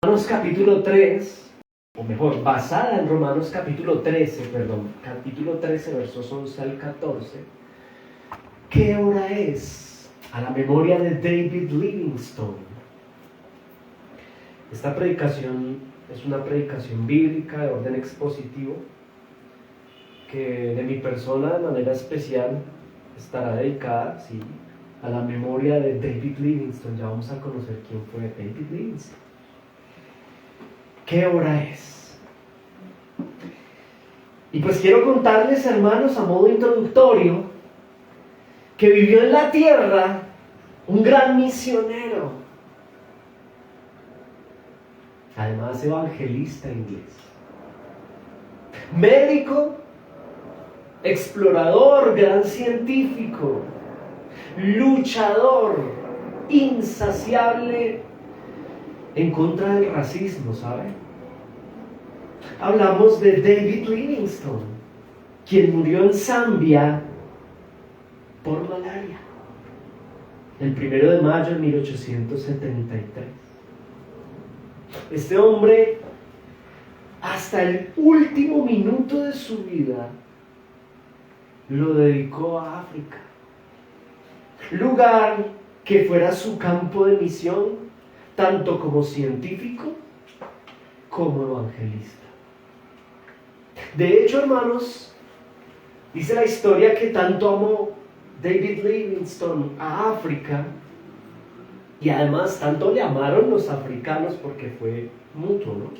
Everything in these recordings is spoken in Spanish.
Romanos capítulo 3, o mejor, basada en Romanos capítulo 13, versos 11 al 14. ¿Qué hora es? A la memoria de David Livingstone. Esta predicación es una predicación bíblica de orden expositivo que de mi persona de manera especial estará dedicada, sí, a la memoria de David Livingstone. Ya vamos a conocer quién fue David Livingstone. ¿Qué hora es? Y pues quiero contarles, hermanos, a modo introductorio, que vivió en la tierra un gran misionero, además evangelista inglés, médico, explorador, gran científico, luchador, insaciable en contra del racismo, ¿sabe? Hablamos de David Livingstone, quien murió en Zambia por malaria, el 1 de mayo de 1873. Este hombre, hasta el último minuto de su vida, lo dedicó a África, lugar que fuera su campo de misión, tanto como científico como evangelista. De hecho, hermanos, dice la historia que tanto amó David Livingstone a África, y además tanto le amaron los africanos, porque fue mutuo, ¿no?,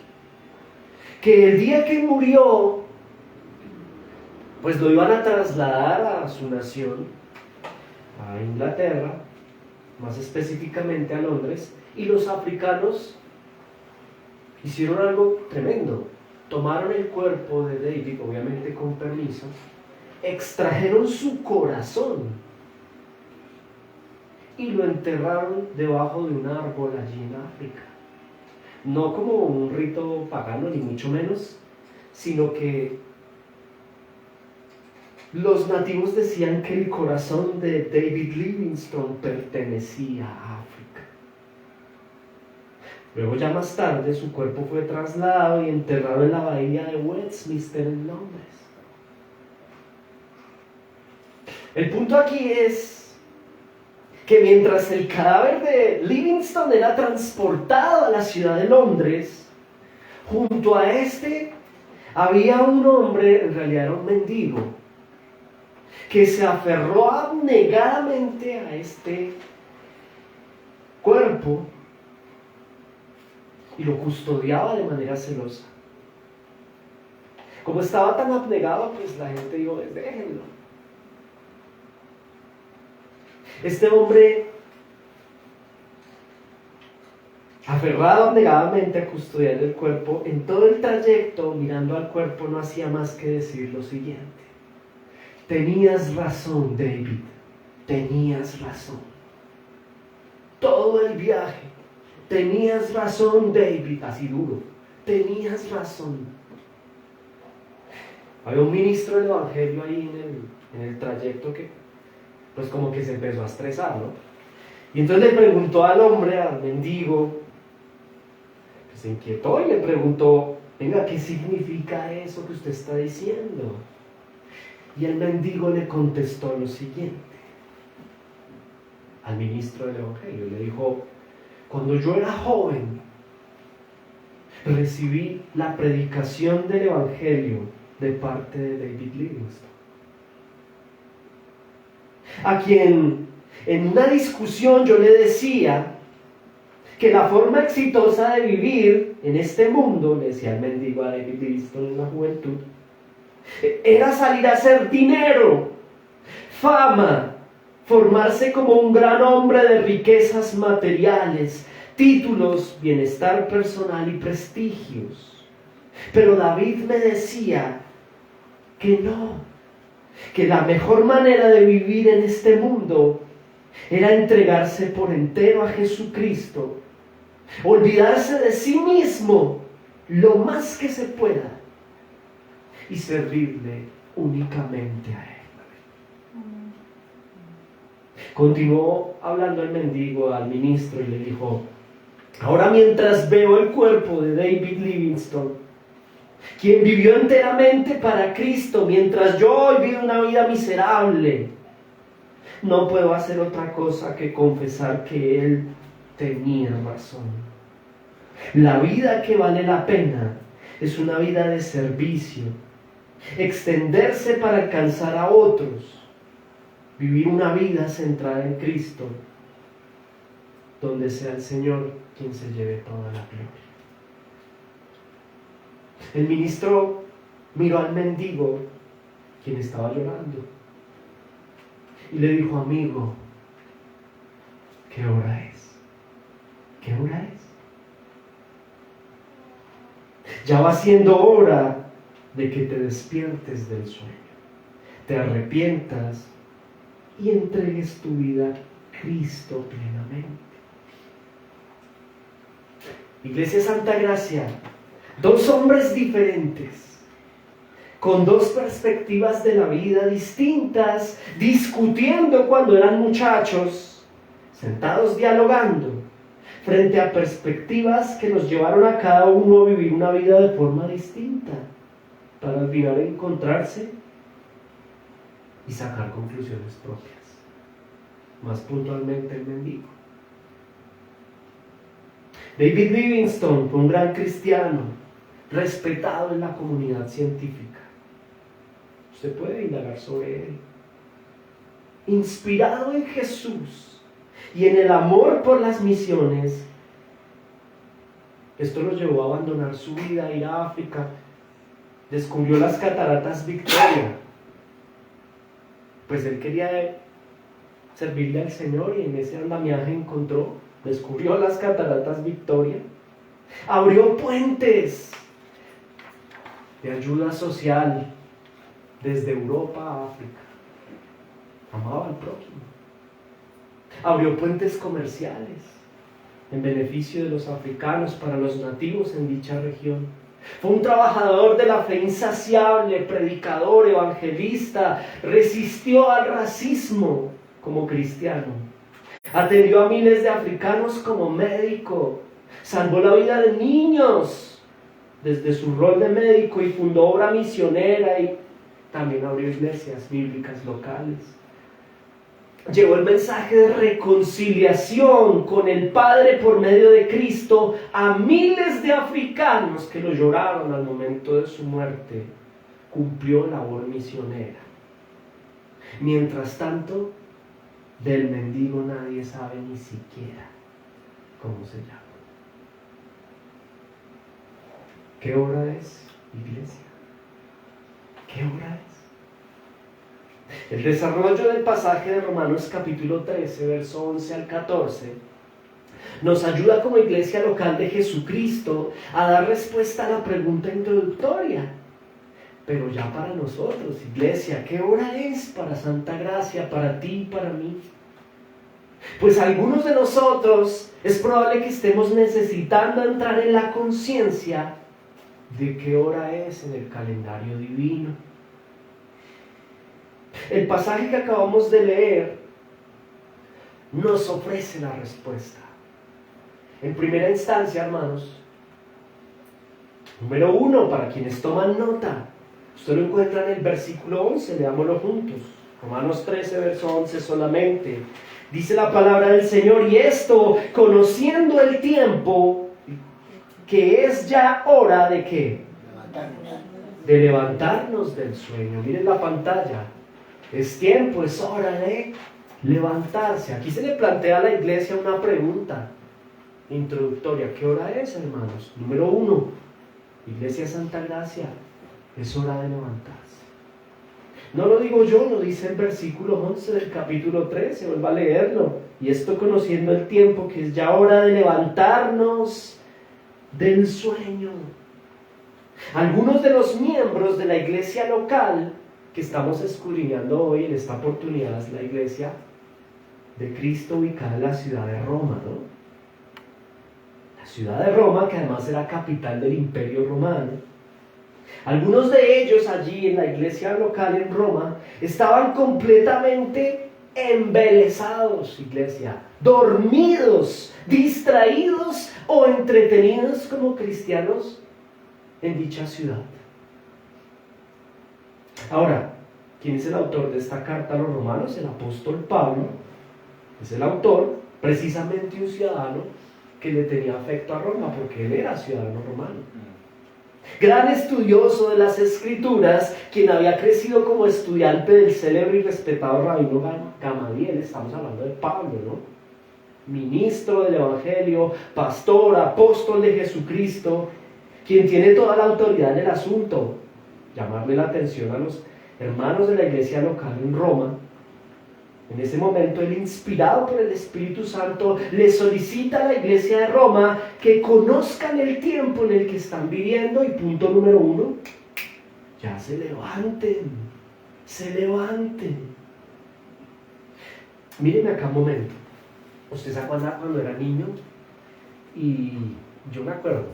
que el día que murió, pues lo iban a trasladar a su nación, a Inglaterra, más específicamente a Londres, y los africanos hicieron algo tremendo. Tomaron el cuerpo de David, obviamente con permiso, extrajeron su corazón y lo enterraron debajo de un árbol allí en África. No como un rito pagano, ni mucho menos, sino que los nativos decían que el corazón de David Livingstone pertenecía a África. Luego, ya más tarde, su cuerpo fue trasladado y enterrado en la bahía de Westminster en Londres. El punto aquí es que mientras el cadáver de Livingstone era transportado a la ciudad de Londres, junto a este había un hombre, en realidad era un mendigo, que se aferró abnegadamente a este cuerpo y lo custodiaba de manera celosa. Como estaba tan abnegado, pues la gente dijo, déjenlo. Este hombre, aferrado abnegadamente a custodiar el cuerpo, en todo el trayecto, mirando al cuerpo, no hacía más que decir lo siguiente: tenías razón, David, tenías razón. Todo el viaje, tenías razón, David, así duro, tenías razón. Había un ministro del evangelio ahí en el trayecto que, pues como que se empezó a estresar, ¿no? Y entonces le preguntó al hombre, al mendigo, que se inquietó y le preguntó, venga, ¿qué significa eso que usted está diciendo? Y el mendigo le contestó lo siguiente al ministro del evangelio. Le dijo: cuando yo era joven, recibí la predicación del evangelio de parte de David Livingstone, a quien en una discusión yo le decía que la forma exitosa de vivir en este mundo, le decía el mendigo a David Livingstone en la juventud, era salir a hacer dinero, fama, formarse como un gran hombre de riquezas materiales, títulos, bienestar personal y prestigios. Pero David me decía que no, que la mejor manera de vivir en este mundo era entregarse por entero a Jesucristo, olvidarse de sí mismo lo más que se pueda y servirle únicamente a Él. Continuó hablando el mendigo al ministro y le dijo: Ahora, mientras veo el cuerpo de David Livingstone, quien vivió enteramente para Cristo, mientras yo hoy vivo una vida miserable, no puedo hacer otra cosa que confesar que él tenía razón. La vida que vale la pena es una vida de servicio, extenderse para alcanzar a otros, vivir una vida centrada en Cristo, donde sea el Señor quien se lleve toda la gloria. El ministro miró al mendigo, quien estaba llorando, y le dijo: amigo, ¿qué hora es? ¿Qué hora es? Ya va siendo hora de que te despiertes del sueño, te arrepientas y entregues tu vida a Cristo plenamente. Iglesia Santa Gracia, dos hombres diferentes, con dos perspectivas de la vida distintas, discutiendo cuando eran muchachos, sentados dialogando, frente a perspectivas que nos llevaron a cada uno a vivir una vida de forma distinta, para al final encontrarse y sacar conclusiones propias. Más puntualmente el mendigo. David Livingstone fue un gran cristiano, respetado en la comunidad científica. Usted puede indagar sobre él. Inspirado en Jesús y en el amor por las misiones, esto lo llevó a abandonar su vida, a ir a África. Descubrió las cataratas Victoria. Pues él quería servirle al Señor y en ese andamiaje descubrió las cataratas Victoria. Abrió puentes de ayuda social desde Europa a África. Amaba al prójimo. Abrió puentes comerciales en beneficio de los africanos para los nativos en dicha región. Fue un trabajador de la fe insaciable, predicador, evangelista, resistió al racismo como cristiano. Atendió a miles de africanos como médico, salvó la vida de niños desde su rol de médico y fundó obra misionera y también abrió iglesias bíblicas locales. Llevó el mensaje de reconciliación con el Padre por medio de Cristo a miles de africanos que lo lloraron al momento de su muerte. Cumplió labor misionera. Mientras tanto, del mendigo nadie sabe ni siquiera cómo se llama. ¿Qué hora es, iglesia? ¿Qué hora es? El desarrollo del pasaje de Romanos capítulo 13, verso 11 al 14, nos ayuda como iglesia local de Jesucristo a dar respuesta a la pregunta introductoria. Pero ya para nosotros, iglesia, ¿qué hora es para Santa Gracia, para ti y para mí? Pues algunos de nosotros es probable que estemos necesitando entrar en la conciencia de qué hora es en el calendario divino. El pasaje que acabamos de leer nos ofrece la respuesta. En primera instancia, hermanos, número 1, para quienes toman nota, usted lo encuentra en el versículo 11, leámoslo juntos. Romanos 13, verso 11 solamente. Dice la palabra del Señor: y esto, conociendo el tiempo, que es ya hora de ¿qué? De levantarnos del sueño. Miren la pantalla. Es tiempo, es hora de levantarse. Aquí se le plantea a la iglesia una pregunta introductoria. ¿Qué hora es, hermanos? Número 1, Iglesia Santa Gracia, es hora de levantarse. No lo digo yo, lo dice el versículo 11 del capítulo 13, vuelva a leerlo. Y esto conociendo el tiempo, que es ya hora de levantarnos del sueño. Algunos de los miembros de la iglesia local que estamos escudriñando hoy en esta oportunidad es la iglesia de Cristo ubicada en la ciudad de Roma, ¿no? La ciudad de Roma, que además era capital del Imperio Romano. Algunos de ellos allí en la iglesia local en Roma estaban completamente embelesados, iglesia, dormidos, distraídos o entretenidos como cristianos en dicha ciudad. Ahora, ¿quién es el autor de esta carta a los romanos? El apóstol Pablo es el autor, precisamente un ciudadano que le tenía afecto a Roma, porque él era ciudadano romano. Gran estudioso de las Escrituras, quien había crecido como estudiante del célebre y respetado rabino Gamaliel, estamos hablando de Pablo, ¿no? Ministro del Evangelio, pastor, apóstol de Jesucristo, quien tiene toda la autoridad en el asunto. Llamarle la atención a los hermanos de la iglesia local en Roma. En ese momento, él, inspirado por el Espíritu Santo, le solicita a la iglesia de Roma que conozcan el tiempo en el que están viviendo y punto número 1, ya se levanten. Miren acá un momento. ¿Usted se acuerda cuando era niño? Y yo me acuerdo,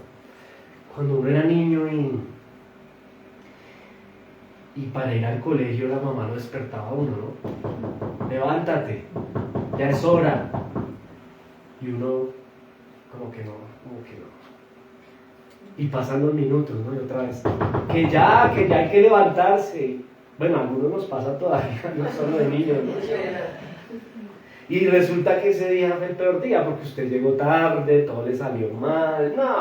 cuando uno era niño y para ir al colegio la mamá lo despertaba a uno, ¿no? Levántate, ya es hora. Y uno, como que no. Y pasan los minutos, ¿no? Y otra vez, que ya hay que levantarse. Bueno, a algunos nos pasa todavía, no solo de niños, ¿no? Y resulta que ese día fue el peor día porque usted llegó tarde, todo le salió mal, no.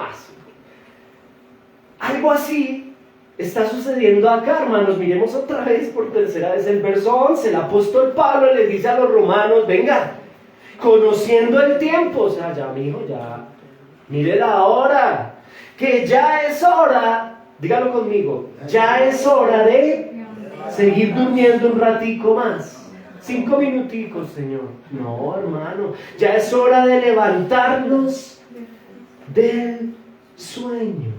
Algo así está sucediendo acá, hermanos. Miremos otra vez por tercera vez el verso 11. El apóstol Pablo les dice a los romanos, venga, conociendo el tiempo, o sea, ya mijo, ya, mire la hora, que ya es hora, dígalo conmigo, ya es hora de seguir durmiendo un ratico más. 5 minuticos, Señor. No, hermano, ya es hora de levantarnos del sueño.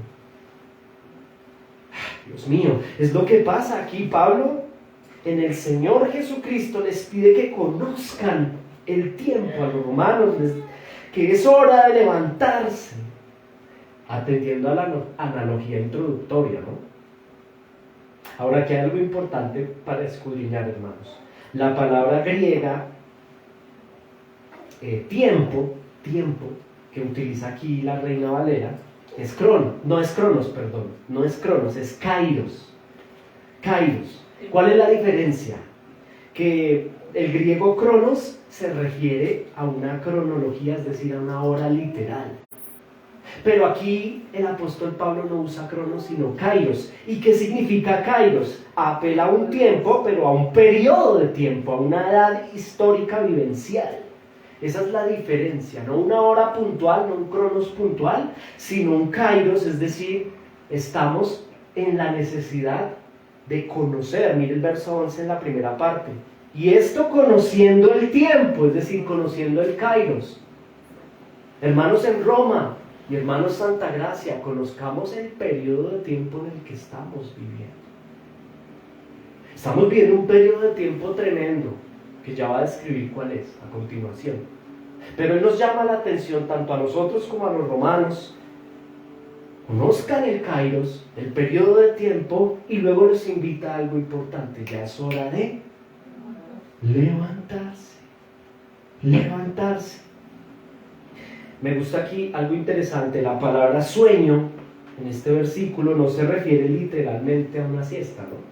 Dios mío, es lo que pasa aquí. Pablo, en el Señor Jesucristo, les pide que conozcan el tiempo a los romanos, que es hora de levantarse, atendiendo a la analogía introductoria, ¿no? Ahora, aquí hay algo importante para escudriñar, hermanos. La palabra griega tiempo, que utiliza aquí la Reina Valera, es es kairos. ¿Cuál es la diferencia? Que el griego cronos se refiere a una cronología, es decir, a una hora literal. Pero aquí el apóstol Pablo no usa cronos, sino kairos. ¿Y qué significa kairos? Apela a un tiempo, pero a un periodo de tiempo, a una edad histórica vivencial. Esa es la diferencia, no una hora puntual, no un cronos puntual, sino un kairos, es decir, estamos en la necesidad de conocer. Mire el verso 11 en la primera parte. Y esto conociendo el tiempo, es decir, conociendo el kairos. Hermanos en Roma y hermanos Santa Gracia, conozcamos el periodo de tiempo en el que estamos viviendo. Estamos viviendo un periodo de tiempo tremendo, que ya va a describir cuál es a continuación. Pero él nos llama la atención tanto a nosotros como a los romanos. Conozcan el kairos, el periodo de tiempo, y luego les invita a algo importante. Ya es hora de levantarse. Me gusta aquí algo interesante. La palabra sueño en este versículo no se refiere literalmente a una siesta, ¿no?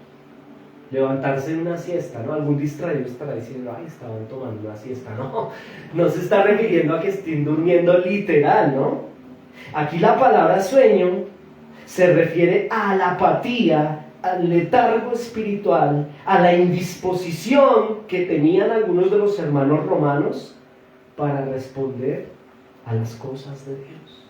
Levantarse en una siesta, ¿no? Algún distraído estará diciendo, ay, estaban tomando una siesta. No se está refiriendo a que estén durmiendo literal, ¿no? Aquí la palabra sueño se refiere a la apatía, al letargo espiritual, a la indisposición que tenían algunos de los hermanos romanos para responder a las cosas de Dios.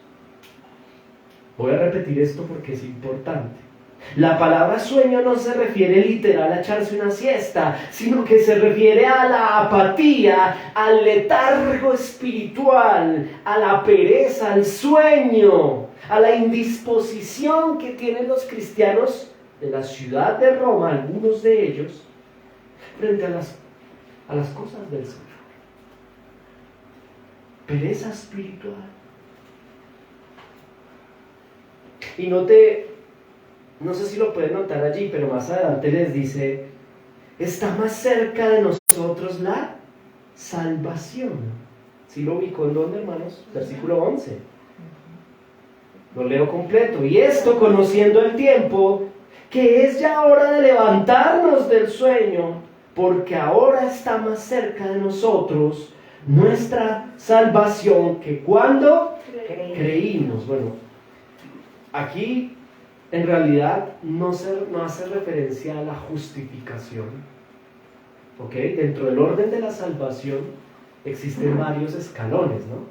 Voy a repetir esto porque es importante. La palabra sueño no se refiere literal a echarse una siesta, sino que se refiere a la apatía, al letargo espiritual, a la pereza, al sueño, a la indisposición que tienen los cristianos de la ciudad de Roma, algunos de ellos, frente a las cosas del Señor. Pereza espiritual. Y no sé si lo pueden notar allí, pero más adelante les dice, está más cerca de nosotros la salvación. ¿Sí lo ubicó en dónde, hermanos? Versículo 11. Lo leo completo. Y esto conociendo el tiempo, que es ya hora de levantarnos del sueño, porque ahora está más cerca de nosotros nuestra salvación que cuando creímos. Bueno, aquí en realidad no hace referencia a la justificación. ¿Ok? Dentro del orden de la salvación existen varios escalones, ¿no?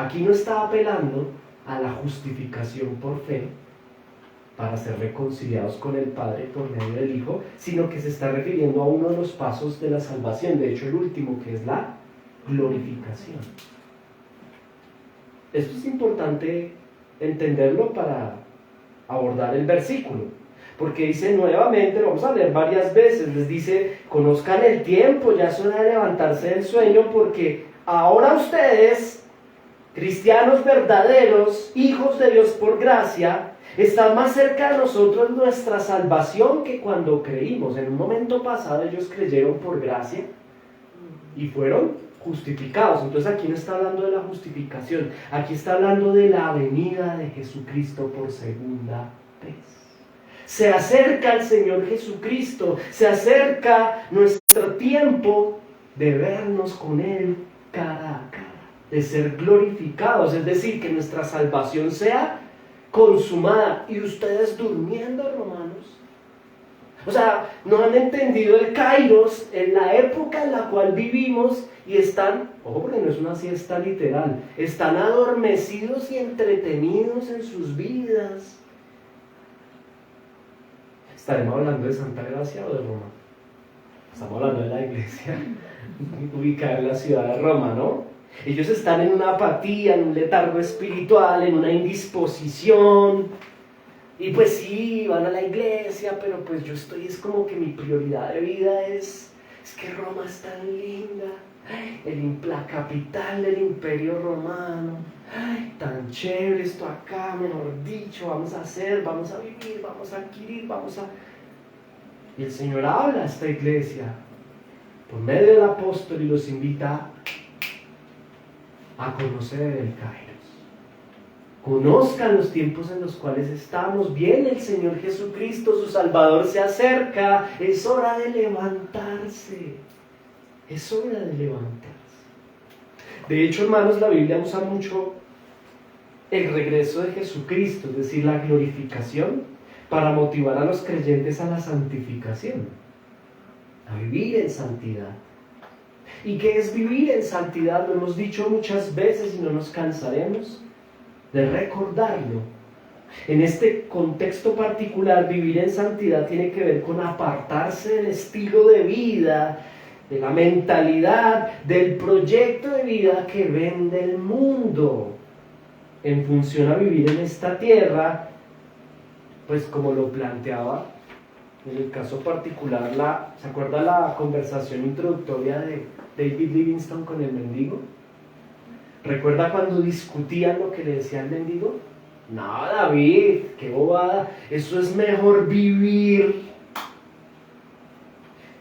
Aquí no está apelando a la justificación por fe para ser reconciliados con el Padre por medio del Hijo, sino que se está refiriendo a uno de los pasos de la salvación, de hecho el último, que es la glorificación. Esto es importante entenderlo para abordar el versículo, porque dice nuevamente, lo vamos a leer varias veces, les dice, conozcan el tiempo, ya es hora de levantarse del sueño, porque ahora ustedes, cristianos verdaderos, hijos de Dios por gracia, están más cerca de nosotros nuestra salvación que cuando creímos. En un momento pasado ellos creyeron por gracia y fueron justificados. Entonces aquí no está hablando de la justificación, aquí está hablando de la venida de Jesucristo por segunda vez. Se acerca el Señor Jesucristo, se acerca nuestro tiempo de vernos con Él cara a cara, de ser glorificados, es decir, que nuestra salvación sea consumada. Y ustedes durmiendo, hermanos. O sea, no han entendido el kairos en la época en la cual vivimos y están, ojo porque no es una siesta literal, están adormecidos y entretenidos en sus vidas. ¿Estaremos hablando de Santa Gracia o de Roma? Estamos hablando de la iglesia ubicada en la ciudad de Roma, ¿no? Ellos están en una apatía, en un letargo espiritual, en una indisposición. Y pues sí, van a la iglesia, pero pues yo estoy, es como que mi prioridad de vida es que Roma es tan linda. La capital del imperio romano. Tan chévere esto acá, mejor dicho, vamos a hacer, vamos a vivir, vamos a adquirir, Y el Señor habla a esta iglesia por medio del apóstol y los invita a conocer el Kairos. Conozcan los tiempos en los cuales estamos. Viene el Señor Jesucristo, su Salvador se acerca. Es hora de levantarse. Es hora de levantarse. De hecho, hermanos, la Biblia usa mucho el regreso de Jesucristo, es decir, la glorificación, para motivar a los creyentes a la santificación, a vivir en santidad. ¿Y qué es vivir en santidad? Lo hemos dicho muchas veces y no nos cansaremos de recordarlo. En este contexto particular, vivir en santidad tiene que ver con apartarse del estilo de vida, de la mentalidad, del proyecto de vida que vende el mundo, en función a vivir en esta tierra, pues como lo planteaba en el caso particular, ¿se acuerda la conversación introductoria de David Livingstone con el mendigo? ¿Recuerda cuando discutían lo que le decía el mendigo? No, David, qué bobada, eso es mejor vivir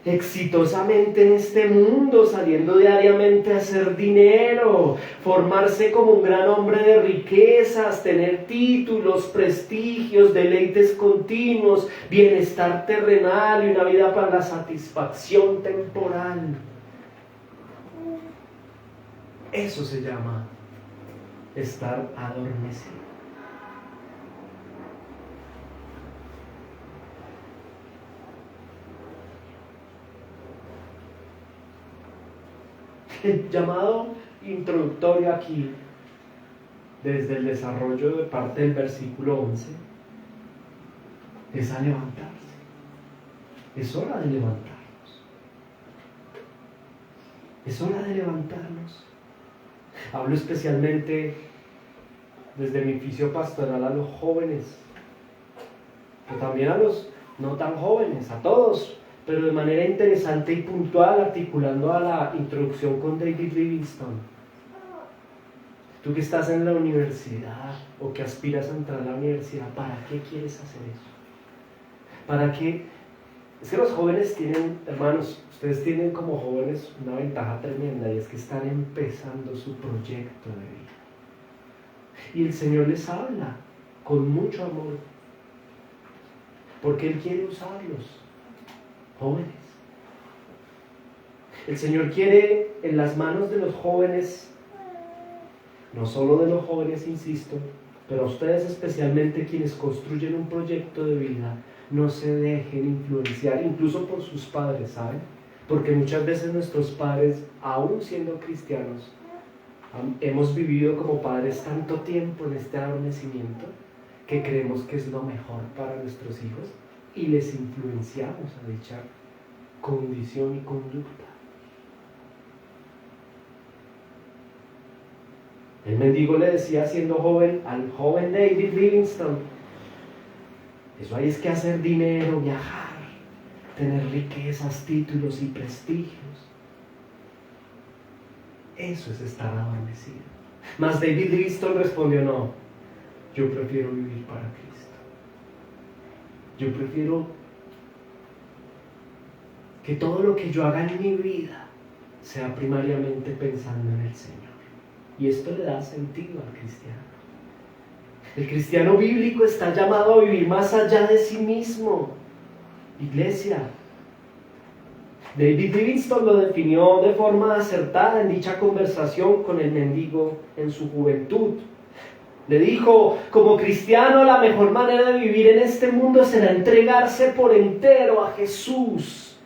exitosamente en este mundo, saliendo diariamente a hacer dinero, formarse como un gran hombre de riquezas, tener títulos, prestigios, deleites continuos, bienestar terrenal y una vida para la satisfacción temporal. Eso se llama estar adormecido. El llamado introductorio aquí, desde el desarrollo de parte del versículo 11, es a levantarse. Es hora de levantarnos. Es hora de levantarnos. Hablo especialmente desde mi oficio pastoral a los jóvenes, pero también a los no tan jóvenes, a todos, pero de manera interesante y puntual, articulando a la introducción con David Livingstone. Tú que estás en la universidad o que aspiras a entrar a la universidad, ¿para qué quieres hacer eso? ¿Para qué Es que los jóvenes tienen, hermanos, ustedes tienen como jóvenes una ventaja tremenda, y es que están empezando su proyecto de vida. Y el Señor les habla con mucho amor, porque Él quiere usarlos, jóvenes. El Señor quiere en las manos de los jóvenes, no solo de los jóvenes, insisto, pero a ustedes especialmente, quienes construyen un proyecto de vida, no se dejen influenciar, incluso por sus padres, ¿saben? Porque muchas veces nuestros padres, aún siendo cristianos, hemos vivido como padres tanto tiempo en este adormecimiento que creemos que es lo mejor para nuestros hijos y les influenciamos a dicha condición y conducta. El mendigo le decía, siendo joven, al joven David Livingstone: eso hay es que hacer dinero, viajar, tener riquezas, títulos y prestigios. Eso es estar adormecido. Mas David Livingstone respondió: no, yo prefiero vivir para Cristo. Yo prefiero que todo lo que yo haga en mi vida sea primariamente pensando en el Señor. Y esto le da sentido al cristiano. El cristiano bíblico está llamado a vivir más allá de sí mismo. Iglesia, David Livingstone lo definió de forma acertada en dicha conversación con el mendigo en su juventud. Le dijo: como cristiano, la mejor manera de vivir en este mundo será entregarse por entero a Jesús,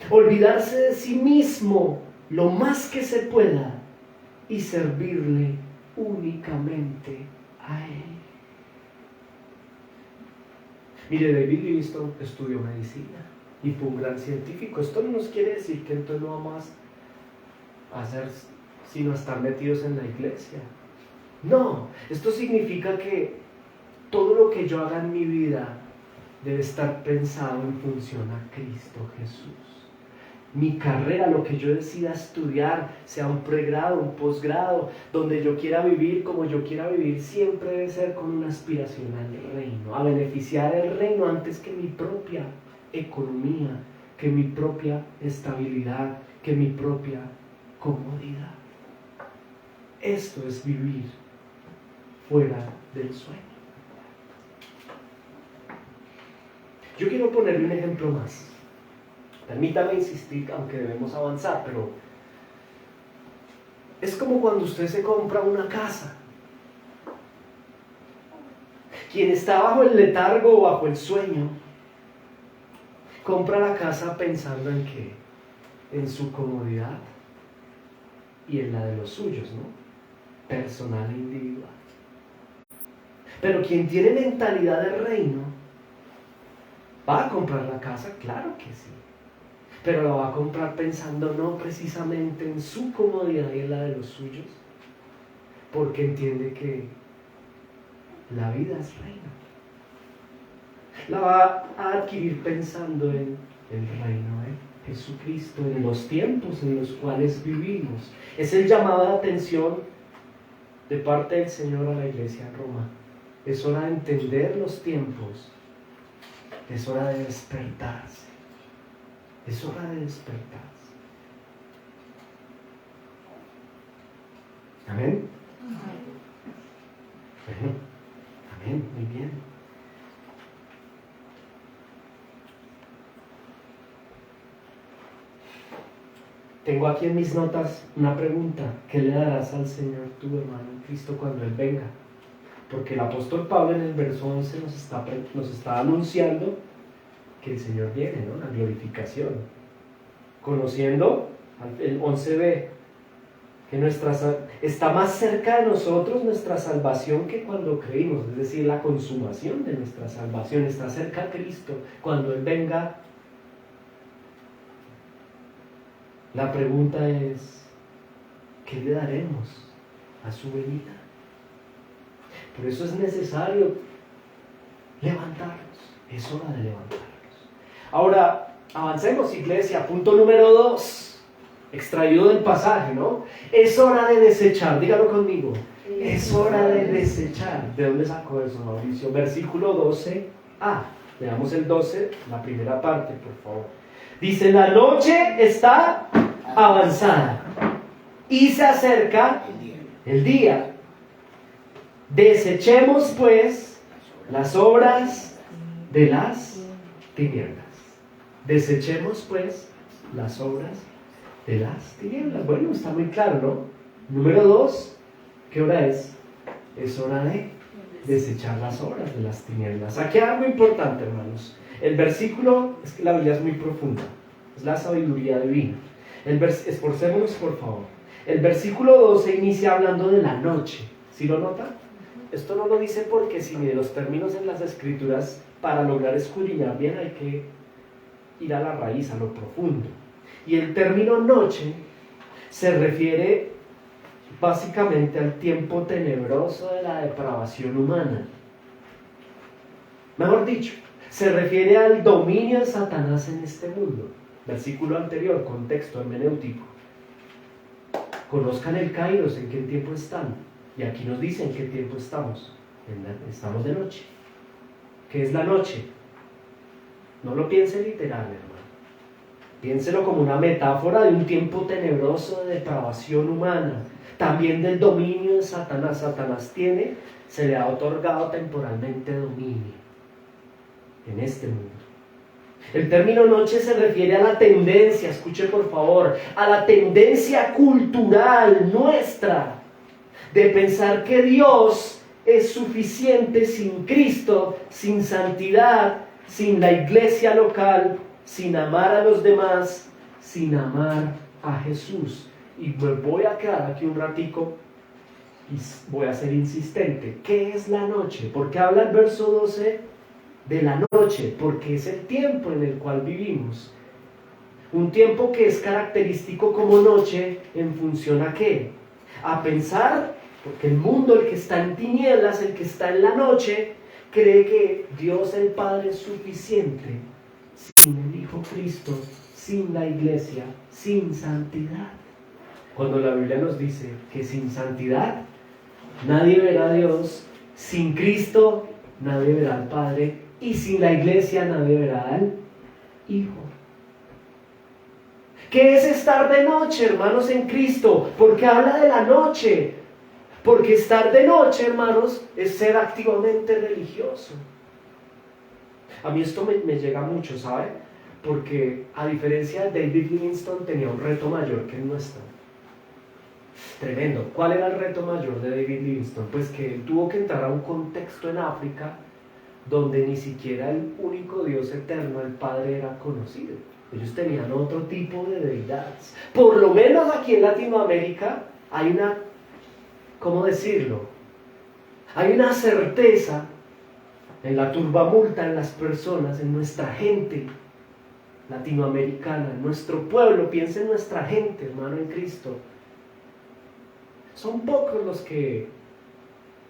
olvidarse de sí mismo lo más que se pueda y servirle únicamente a Él. Mire, David Livingstone estudió medicina y fue un gran científico. Esto no nos quiere decir que entonces no vamos a hacer sino estar metidos en la iglesia. No, esto significa que todo lo que yo haga en mi vida debe estar pensado en función a Cristo Jesús. Mi carrera, lo que yo decida estudiar, sea un pregrado, un posgrado, donde yo quiera vivir como yo quiera vivir, siempre debe ser con una aspiración al reino, a beneficiar el reino antes que mi propia economía, que mi propia estabilidad, que mi propia comodidad. Esto es vivir fuera del sueño. Yo quiero ponerle un ejemplo más. Permítame insistir, aunque debemos avanzar, pero es como cuando usted se compra una casa. Quien está bajo el letargo o bajo el sueño, compra la casa pensando en qué, en su comodidad y en la de los suyos, ¿no? Personal e individual. Pero quien tiene mentalidad de reino, ¿va a comprar la casa? Claro que sí. Pero la va a comprar pensando no precisamente en su comodidad y en la de los suyos, porque entiende que la vida es reino. La va a adquirir pensando en el reino de Jesucristo, en los tiempos en los cuales vivimos. Es el llamado de atención de parte del Señor a la iglesia en Roma. Es hora de entender los tiempos. Es hora de despertarse. Es hora de despertarse. ¿Amén? Bueno, amén, muy bien. Tengo aquí en mis notas una pregunta. ¿Qué le darás al Señor tu hermano en Cristo cuando Él venga? Porque el apóstol Pablo en el verso 11 nos está anunciando que el Señor viene, ¿no? La glorificación. Conociendo el 11b, que está más cerca de nosotros nuestra salvación que cuando creímos, es decir, la consumación de nuestra salvación. Está cerca a Cristo. Cuando Él venga, la pregunta es: ¿qué le daremos a su venida? Por eso es necesario levantarnos. Es hora de levantarnos. Ahora, avancemos, iglesia. Punto número 2, extraído del pasaje, ¿no? Es hora de desechar. Dígalo conmigo. Es hora de desechar. ¿De dónde sacó eso, Mauricio? Versículo 12a. Veamos el 12, la primera parte, por favor. Dice, la noche está avanzada y se acerca el día. Desechemos pues las obras de las tinieblas. Desechemos pues las obras de las tinieblas. Bueno, está muy claro, ¿no? Número 2, ¿qué hora es? Es hora de desechar las obras de las tinieblas. Aquí hay algo importante, hermanos. El versículo, es que la Biblia es muy profunda, es la sabiduría divina. Esforcémonos, por favor. El versículo 12 inicia hablando de la noche. ¿Sí lo nota? Esto no lo dice porque si de los términos en las escrituras, para lograr escudriñar bien hay que ir a la raíz, a lo profundo. Y el término noche se refiere básicamente al tiempo tenebroso de la depravación humana. Mejor dicho, se refiere al dominio de Satanás en este mundo. Versículo anterior, contexto hermenéutico. Conozcan el Kairos, en qué tiempo están. Y aquí nos dice en qué tiempo estamos. Estamos de noche. ¿Qué es la noche? No lo piense literal, hermano. Piénselo como una metáfora de un tiempo tenebroso de depravación humana. También del dominio de Satanás. Satanás se le ha otorgado temporalmente dominio en este mundo. El término noche se refiere a la tendencia, escuche por favor, a la tendencia cultural nuestra de pensar que Dios es suficiente sin Cristo, sin santidad, sin la iglesia local, sin amar a los demás, sin amar a Jesús. Y me voy a quedar aquí un ratico y voy a ser insistente. ¿Qué es la noche? ¿Por qué habla el verso 12 de la noche? Porque es el tiempo en el cual vivimos. Un tiempo que es característico como noche en función a ¿qué? A pensar, porque el mundo, el que está en tinieblas, el que está en la noche, cree que Dios el Padre es suficiente sin el Hijo Cristo, sin la iglesia, sin santidad. Cuando la Biblia nos dice que sin santidad nadie verá a Dios, sin Cristo nadie verá al Padre y sin la iglesia nadie verá al Hijo. ¿Qué es estar de noche, hermanos, en Cristo? Porque habla de la noche. Porque estar de noche, hermanos, es ser activamente religioso. A mí esto me llega mucho, ¿sabe? Porque a diferencia de David Livingstone tenía un reto mayor que el nuestro. Tremendo. ¿Cuál era el reto mayor de David Livingstone? Pues que él tuvo que entrar a un contexto en África donde ni siquiera el único Dios eterno, el Padre, era conocido. Ellos tenían otro tipo de deidades. Por lo menos aquí en Latinoamérica hay una, ¿cómo decirlo? Hay una certeza en la turbamulta, en las personas, en nuestra gente latinoamericana, en nuestro pueblo. Piensa en nuestra gente, hermano, en Cristo. Son pocos los que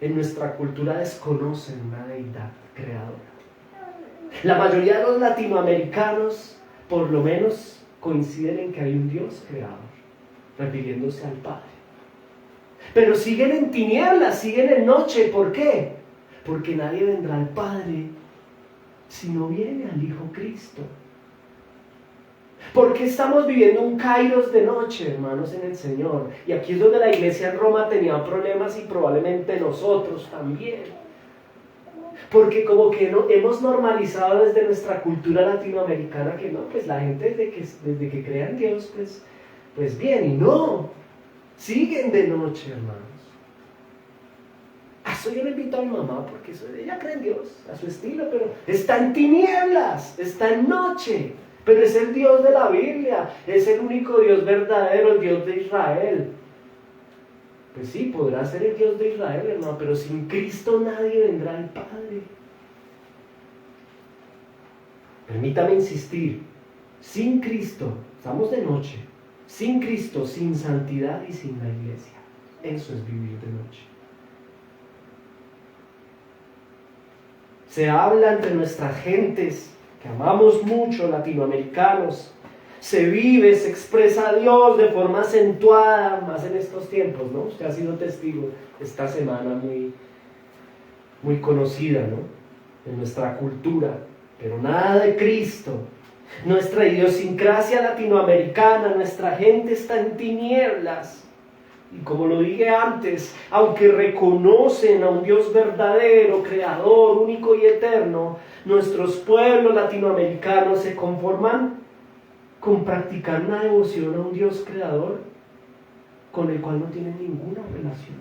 en nuestra cultura desconocen una deidad creadora. La mayoría de los latinoamericanos, por lo menos, coinciden en que hay un Dios creador, refiriéndose al Padre. Pero siguen en tinieblas, siguen en noche. ¿Por qué? Porque nadie vendrá al Padre si no viene al Hijo Cristo. ¿Por qué estamos viviendo un kairos de noche, hermanos, en el Señor? Y aquí es donde la iglesia en Roma tenía problemas y probablemente nosotros también. Porque como que no, hemos normalizado desde nuestra cultura latinoamericana que no, pues la gente desde que crea en Dios, pues bien, y no, siguen de noche, hermanos. A eso yo le invito a mi mamá porque ella cree en Dios, a su estilo, pero está en tinieblas, está en noche. Pero es el Dios de la Biblia, es el único Dios verdadero, el Dios de Israel. Pues sí, podrá ser el Dios de Israel, hermano, pero sin Cristo nadie vendrá al Padre. Permítame insistir, sin Cristo, estamos de noche, sin Cristo, sin santidad y sin la iglesia. Eso es vivir de noche. Se habla entre nuestras gentes que amamos mucho, latinoamericanos, se vive, se expresa a Dios de forma acentuada, más en estos tiempos, ¿no? Usted ha sido testigo esta semana muy conocida, ¿no? En nuestra cultura. pero nada de Cristo. Nuestra idiosincrasia latinoamericana, nuestra gente está en tinieblas. Y como lo dije antes, aunque reconocen a un Dios verdadero, creador, único y eterno, nuestros pueblos latinoamericanos se conforman con practicar una devoción a un Dios creador con el cual no tienen ninguna relación.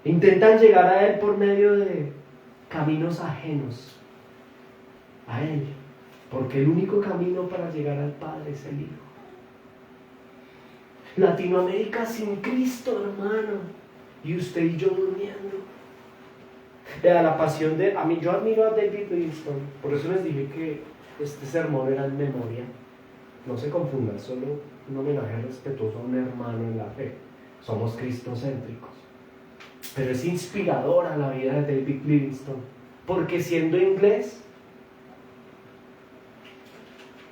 Intentan llegar a Él por medio de caminos ajenos a Él, porque el único camino para llegar al Padre es el Hijo. Latinoamérica sin Cristo, hermano, y usted y yo durmiendo. Vea, la pasión de... yo admiro a David Livingstone, por eso les dije que este sermón era en memoria. No se confundan, solo un homenaje respetuoso a un hermano en la fe. Somos cristocéntricos. Pero es inspiradora la vida de David Livingstone, porque siendo inglés,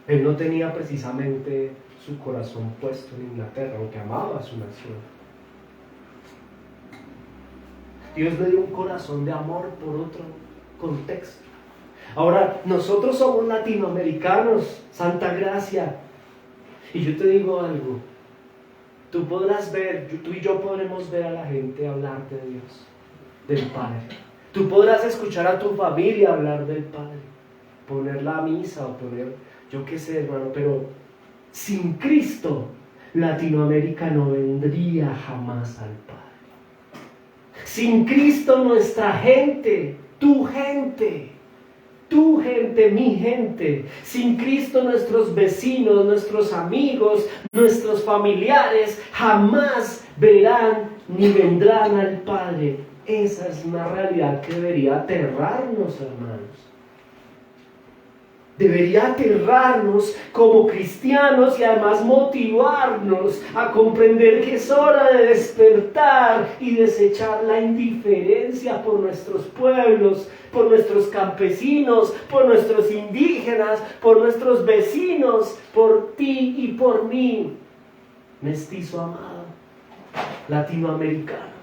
él no tenía precisamente su corazón puesto en Inglaterra, aunque amaba a su nación. Dios le dio un corazón de amor por otro contexto. Ahora, nosotros somos latinoamericanos, Santa Gracia. Y yo te digo algo, tú podrás ver, tú y yo podremos ver a la gente hablar de Dios, del Padre. Tú podrás escuchar a tu familia hablar del Padre, poner la misa o poner, yo qué sé, hermano, pero sin Cristo, Latinoamérica no vendría jamás al Padre. Sin Cristo, nuestra gente, tu gente, mi gente. Sin Cristo, nuestros vecinos, nuestros amigos, nuestros familiares jamás verán ni vendrán al Padre. Esa es una realidad que debería aterrarnos, hermanos. Debería aterrarnos como cristianos y además motivarnos a comprender que es hora de despertar y desechar la indiferencia por nuestros pueblos, por nuestros campesinos, por nuestros indígenas, por nuestros vecinos, por ti y por mí, mestizo amado, latinoamericano.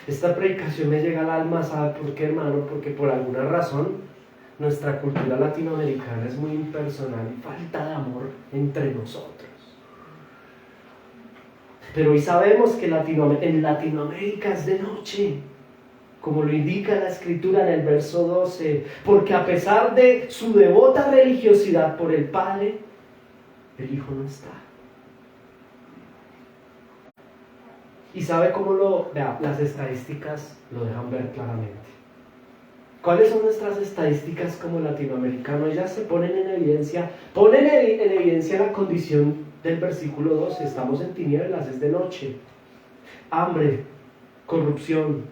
Esta predicación me llega al alma, ¿sabe por qué, hermano? Porque por alguna razón nuestra cultura latinoamericana es muy impersonal y falta de amor entre nosotros. Pero hoy sabemos que en Latinoamérica es de noche, como lo indica la Escritura en el verso 12, porque a pesar de su devota religiosidad por el Padre, el Hijo no está. Y sabe cómo las estadísticas lo dejan ver claramente. ¿Cuáles son nuestras estadísticas como latinoamericanos? Ellas se ponen en evidencia la condición del versículo 12. Estamos en tinieblas, es de noche. Hambre, corrupción,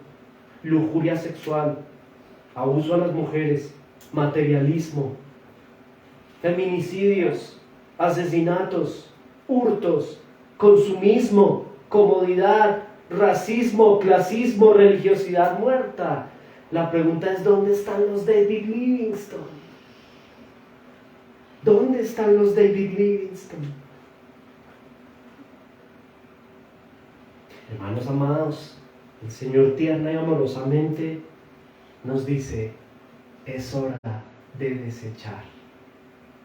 lujuria sexual, abuso a las mujeres, materialismo, feminicidios, asesinatos, hurtos, consumismo, comodidad, racismo, clasismo, religiosidad muerta. La pregunta es, ¿dónde están los David Livingstone? ¿Dónde están los David Livingstone? Hermanos amados, el Señor tierna y amorosamente nos dice, es hora de desechar.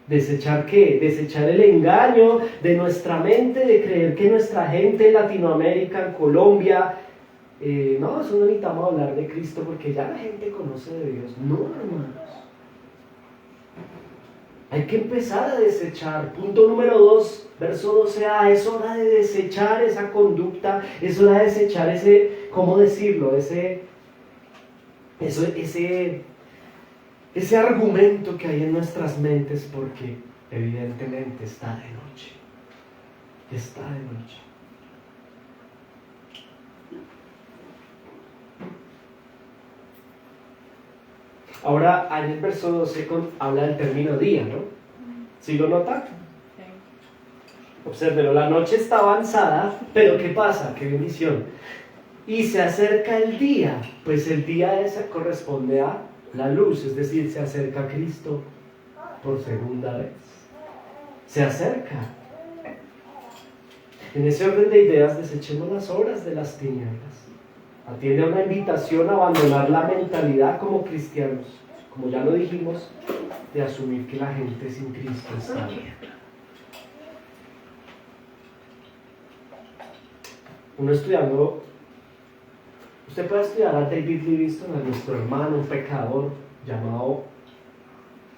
¿Desechar qué? Desechar el engaño de nuestra mente de creer que nuestra gente en Latinoamérica, en Colombia, no, eso no necesitamos hablar de Cristo porque ya la gente conoce de Dios. No, hermanos. Hay que empezar a desechar. Punto número 2, verso 12a, es hora de desechar esa conducta, es hora de desechar ese, ¿cómo decirlo? Ese argumento que hay en nuestras mentes, porque evidentemente está de noche. Está de noche. Ahora, en el verso 12 habla del término día, ¿no? ¿Sí lo notan? Obsérvelo, la noche está avanzada, pero ¿qué pasa? ¡Qué bendición! Y se acerca el día, pues el día ese corresponde a la luz, es decir, se acerca a Cristo por segunda vez. Se acerca. En ese orden de ideas, desechemos las obras de las tinieblas. Atiende a una invitación a abandonar la mentalidad como cristianos, como ya lo dijimos, de asumir que la gente sin Cristo está bien. Uno estudiando, usted puede estudiar a David Livingstone, a nuestro hermano, un pecador llamado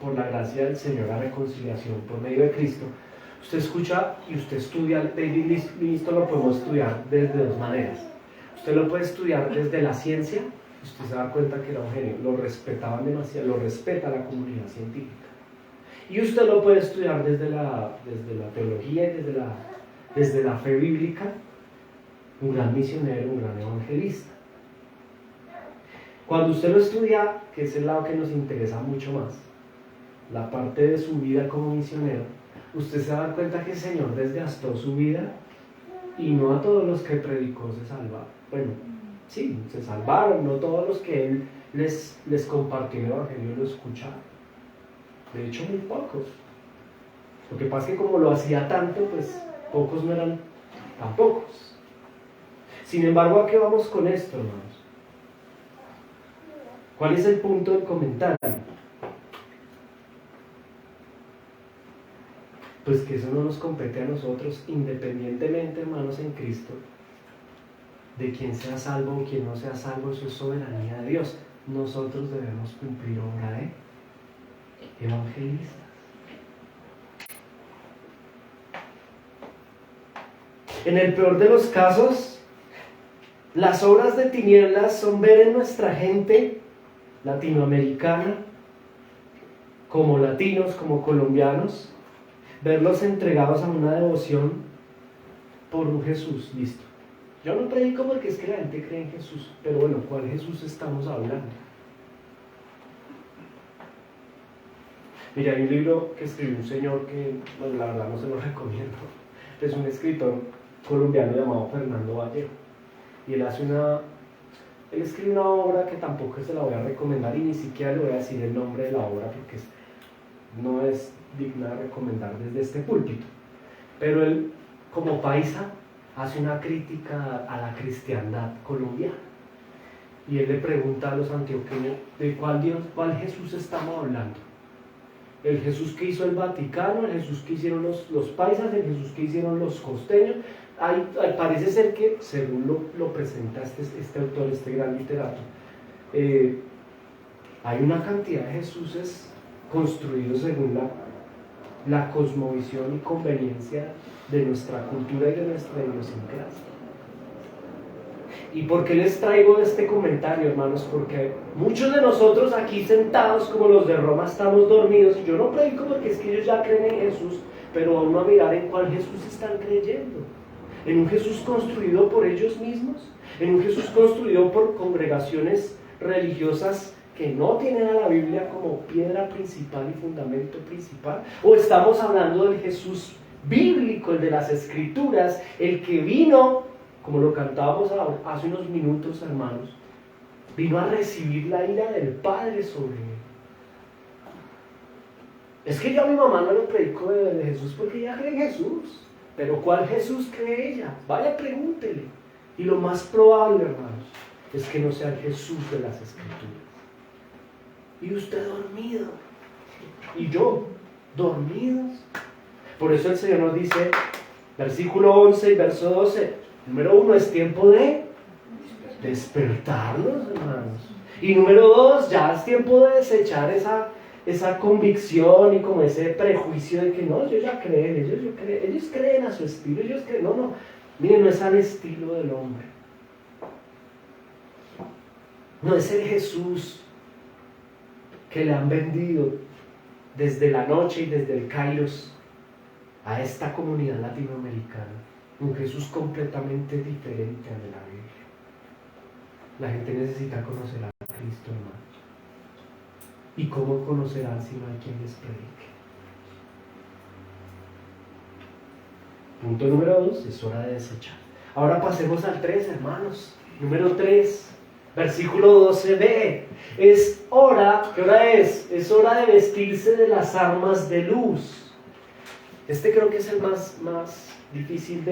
por la gracia del Señor a reconciliación por medio de Cristo. Usted escucha y usted estudia a David Livingstone, lo podemos estudiar desde dos maneras. Usted lo puede estudiar desde la ciencia, usted se da cuenta que era un genio, lo respetaban demasiado, lo respeta la comunidad científica. Y usted lo puede estudiar desde la teología y desde la fe bíblica, un gran misionero, un gran evangelista. Cuando usted lo estudia, que es el lado que nos interesa mucho más, la parte de su vida como misionero, usted se da cuenta que el Señor desgastó su vida y no a todos los que predicó se salvaron. Bueno, sí, se salvaron, no todos los que Él les compartió el Evangelio lo escucharon. De hecho, muy pocos. Lo que pasa es que como lo hacía tanto, pues pocos no eran tan pocos. Sin embargo, ¿a qué vamos con esto, hermanos? ¿Cuál es el punto del comentario? Pues que eso no nos compete a nosotros, independientemente, hermanos, en Cristo, de quién sea salvo o quién no sea salvo. Eso es soberanía de Dios. Nosotros debemos cumplir obra de evangelistas. En el peor de los casos, las obras de tinieblas son ver en nuestra gente latinoamericana, como latinos, como colombianos, verlos entregados a una devoción por un Jesús, listo. Yo no predico porque es que la gente cree en Jesús, pero bueno, ¿cuál Jesús estamos hablando? Mira, hay un libro que escribió un señor que, bueno, la verdad no se lo recomiendo, es un escritor colombiano llamado Fernando Vallejo, y él escribe una obra que tampoco se la voy a recomendar y ni siquiera le voy a decir el nombre de la obra porque no es digna de recomendar desde este púlpito, pero él, como paisa, hace una crítica a la cristiandad colombiana y él le pregunta a los antioqueños de cuál Jesús estamos hablando. El Jesús que hizo el Vaticano, el Jesús que hicieron los paisas, el Jesús que hicieron los costeños. Parece ser que, según lo presenta este autor, este gran literato, hay una cantidad de Jesuses construidos según la cosmovisión y conveniencia de nuestra cultura y de nuestra idiosincrasia. ¿Y por qué les traigo este comentario, hermanos? Porque muchos de nosotros aquí sentados como los de Roma estamos dormidos, y yo no predico porque es que ellos ya creen en Jesús, pero vamos a mirar en cuál Jesús están creyendo. ¿En un Jesús construido por ellos mismos? ¿En un Jesús construido por congregaciones religiosas que no tienen a la Biblia como piedra principal y fundamento principal? ¿O estamos hablando del Jesús bíblico, el de las Escrituras, el que vino, como lo cantábamos hace unos minutos, hermanos, vino a recibir la ira del Padre sobre él? Es que yo a mi mamá no le predico de Jesús porque ella cree en Jesús. Pero ¿cuál Jesús cree ella? Vaya, pregúntele. Y lo más probable, hermanos, es que no sea el Jesús de las Escrituras. Y usted dormido. Y yo, dormidos. Por eso el Señor nos dice, versículo 11 y verso 12, número 1, es tiempo de despertarnos, hermanos. Y número 2, ya es tiempo de desechar esa convicción y como ese prejuicio de que no, ellos ya creen, ellos creen a su estilo, ellos creen, no, miren, no es al estilo del hombre, no es el Jesús que le han vendido desde la noche y desde el Kairos a esta comunidad latinoamericana, un Jesús completamente diferente al de la Biblia. La gente necesita conocer a Cristo, hermano. ¿Y cómo conocerán si no hay quien les predique? Punto número 2, es hora de desechar. Ahora pasemos al 3, hermanos. Número 3, versículo 12b. Es hora, ¿qué hora es? Es hora de vestirse de las armas de luz. Este creo que es el más difícil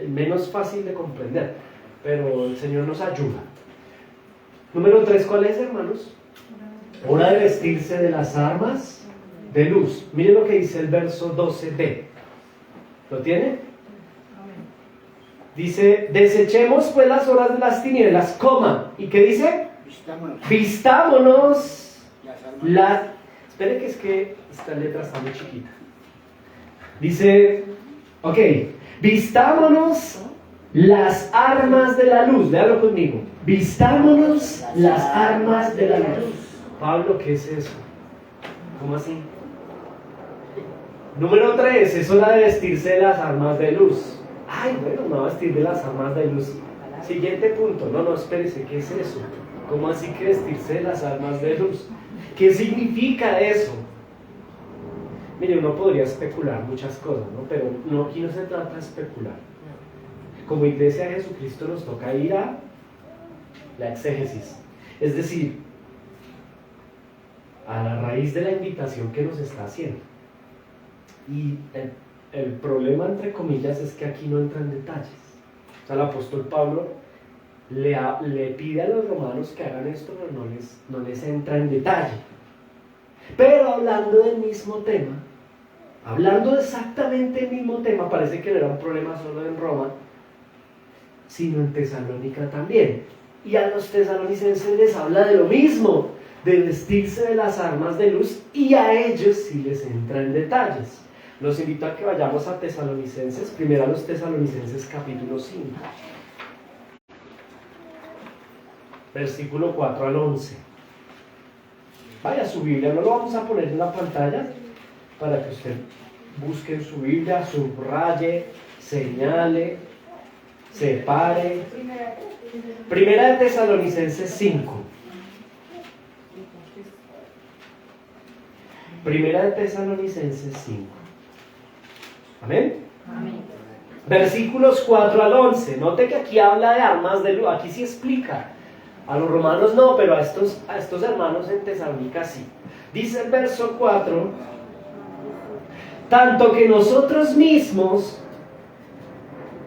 menos fácil de comprender, pero el Señor nos ayuda. Número 3, ¿cuál es, hermanos? Hora de vestirse de las armas de luz. Miren lo que dice el verso 12b. ¿Lo tiene? Dice, desechemos pues las horas de las tinieblas, coma. ¿Y qué dice? Vistámonos. Espere que es que esta letra está muy chiquita. Dice, ok, vistámonos las armas de la luz. Véanlo conmigo. Vistámonos las armas de la luz. Pablo, ¿qué es eso? ¿Cómo así? Número 3, es hora de vestirse de las armas de luz. Ay, bueno, me voy a vestir de las armas de luz. Siguiente punto. No, espérese, ¿qué es eso? ¿Cómo así que vestirse de las armas de luz? ¿Qué significa eso? Mire, uno podría especular muchas cosas, ¿no? Pero no, aquí no se trata de especular. Como Iglesia de Jesucristo nos toca ir a la exégesis. Es decir, a la raíz de la invitación que nos está haciendo. Y el problema, entre comillas, es que aquí no entra en detalles. O sea, el apóstol Pablo le pide a los romanos que hagan esto, pero no les entra en detalle. Pero hablando del mismo tema, hablando exactamente del mismo tema, parece que no era un problema solo en Roma, sino en Tesalónica también. Y a los tesalonicenses les habla de lo mismo, de vestirse de las armas de luz, y a ellos sí les entra en detalles. Los invito a que vayamos a Tesalonicenses, primero a los Tesalonicenses capítulo 5, versículo 4 al 11. Vaya a su Biblia, no lo vamos a poner en la pantalla, para que usted busque en su Biblia, subraye, señale, separe. Primera de Tesalonicenses 5. Primera de Tesalonicenses 5. Amén. Amén. Versículos 4 al 11. Note que aquí habla de armas de luz. Aquí sí explica. A los romanos no, pero a estos hermanos en Tesalónica sí. Dice el verso 4: tanto que nosotros mismos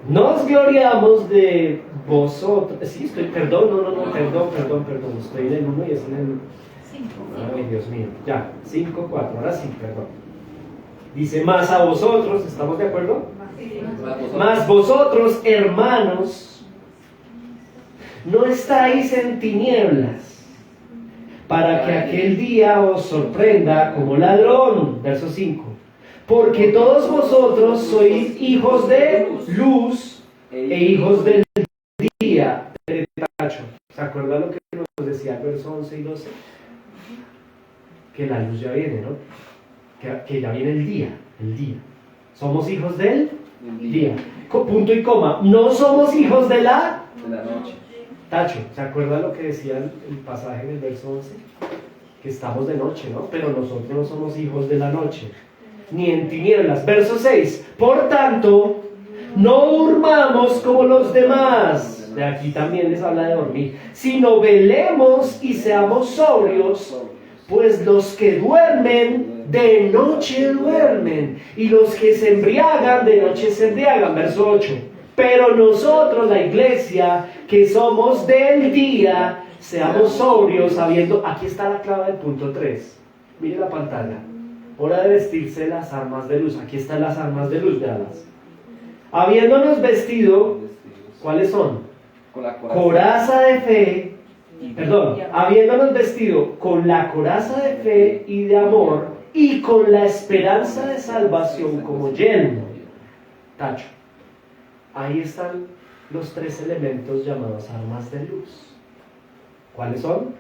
nos gloriamos de vosotros. Sí, perdón, estoy en el 1 y es en el 5. Ay, Dios mío, ya, 5, 4, ahora sí, perdón. Dice, más a vosotros, ¿estamos de acuerdo? Más vosotros, hermanos, no estáis en tinieblas, para que aquel día os sorprenda como ladrón. Verso 5. Porque todos vosotros sois hijos de luz e hijos del día. ¿Se acuerdan lo que nos decía el verso 11 y 12? Que la luz ya viene, ¿no? Que ya viene el día. Somos hijos del día. Punto y coma. No somos hijos de la noche. Tacho, ¿se acuerdan lo que decía el pasaje del verso 11? Que estamos de noche, ¿no? Pero nosotros no somos hijos de la noche, ni en tinieblas. Verso 6. Por tanto, no durmamos como los demás. De aquí también les habla de dormir. Sino velemos y seamos sobrios, pues los que duermen, de noche duermen, y los que se embriagan, de noche se embriagan. Verso 8. Pero nosotros, la iglesia, que somos del día, seamos sobrios, sabiendo. Aquí está la clave del punto 3. Mire la pantalla. Hora de vestirse las armas de luz. Aquí están las armas de luz, veanlas. Habiéndonos vestido, ¿cuáles son? Con la coraza de fe. Habiéndonos vestido con la coraza de fe y de amor, y con la esperanza de salvación como yelmo. Tacho. Ahí están los 3 elementos llamados armas de luz. ¿Cuáles son?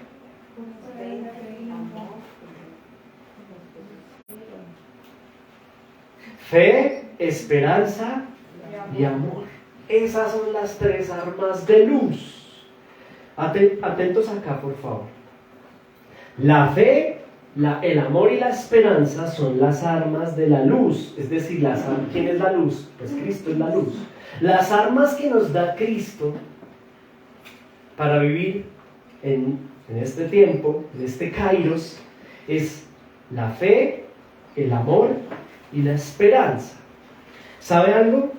Fe, esperanza y amor. Esas son las 3 armas de luz. Atentos acá, por favor. La fe, el amor y la esperanza son las armas de la luz. Es decir, ¿quién es la luz? Pues Cristo es la luz. Las armas que nos da Cristo para vivir en este tiempo, en este kairos, es la fe, el amor y la esperanza. ¿Sabe algo?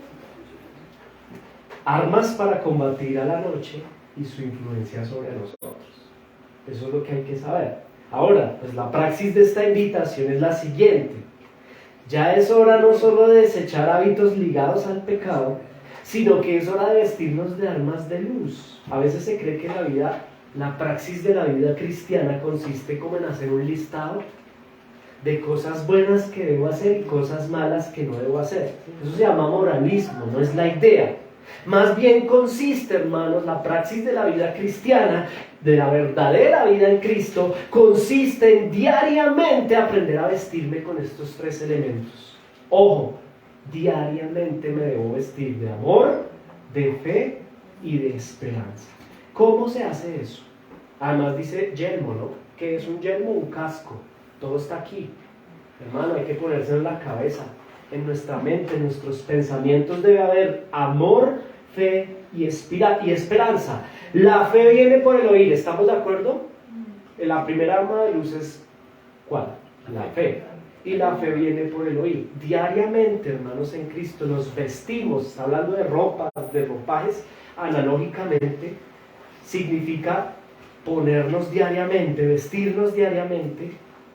Armas para combatir a la noche y su influencia sobre nosotros. Eso es lo que hay que saber. Ahora, pues la praxis de esta invitación es la siguiente. Ya es hora no solo de desechar hábitos ligados al pecado, sino que es hora de vestirnos de armas de luz. A veces se cree que la praxis de la vida cristiana consiste como en hacer un listado de cosas buenas que debo hacer y cosas malas que no debo hacer. Eso se llama moralismo, no es la idea. Más bien consiste, hermanos, la praxis de la vida cristiana, de la verdadera vida en Cristo, consiste en diariamente aprender a vestirme con estos tres elementos. Ojo, diariamente me debo vestir de amor, de fe y de esperanza. ¿Cómo se hace eso? Además dice yelmo, ¿no? ¿Qué es un yelmo? Un casco. Todo está aquí. Hermano, hay que ponérselo en la cabeza. En nuestra mente, en nuestros pensamientos debe haber amor, fe y esperanza. La fe viene por el oír, ¿estamos de acuerdo? La primera arma de luz es ¿cuál? La fe. Y la fe viene por el oír. Diariamente, hermanos en Cristo, nos vestimos, está hablando de ropas, de ropajes, analógicamente, significa ponernos diariamente, vestirnos diariamente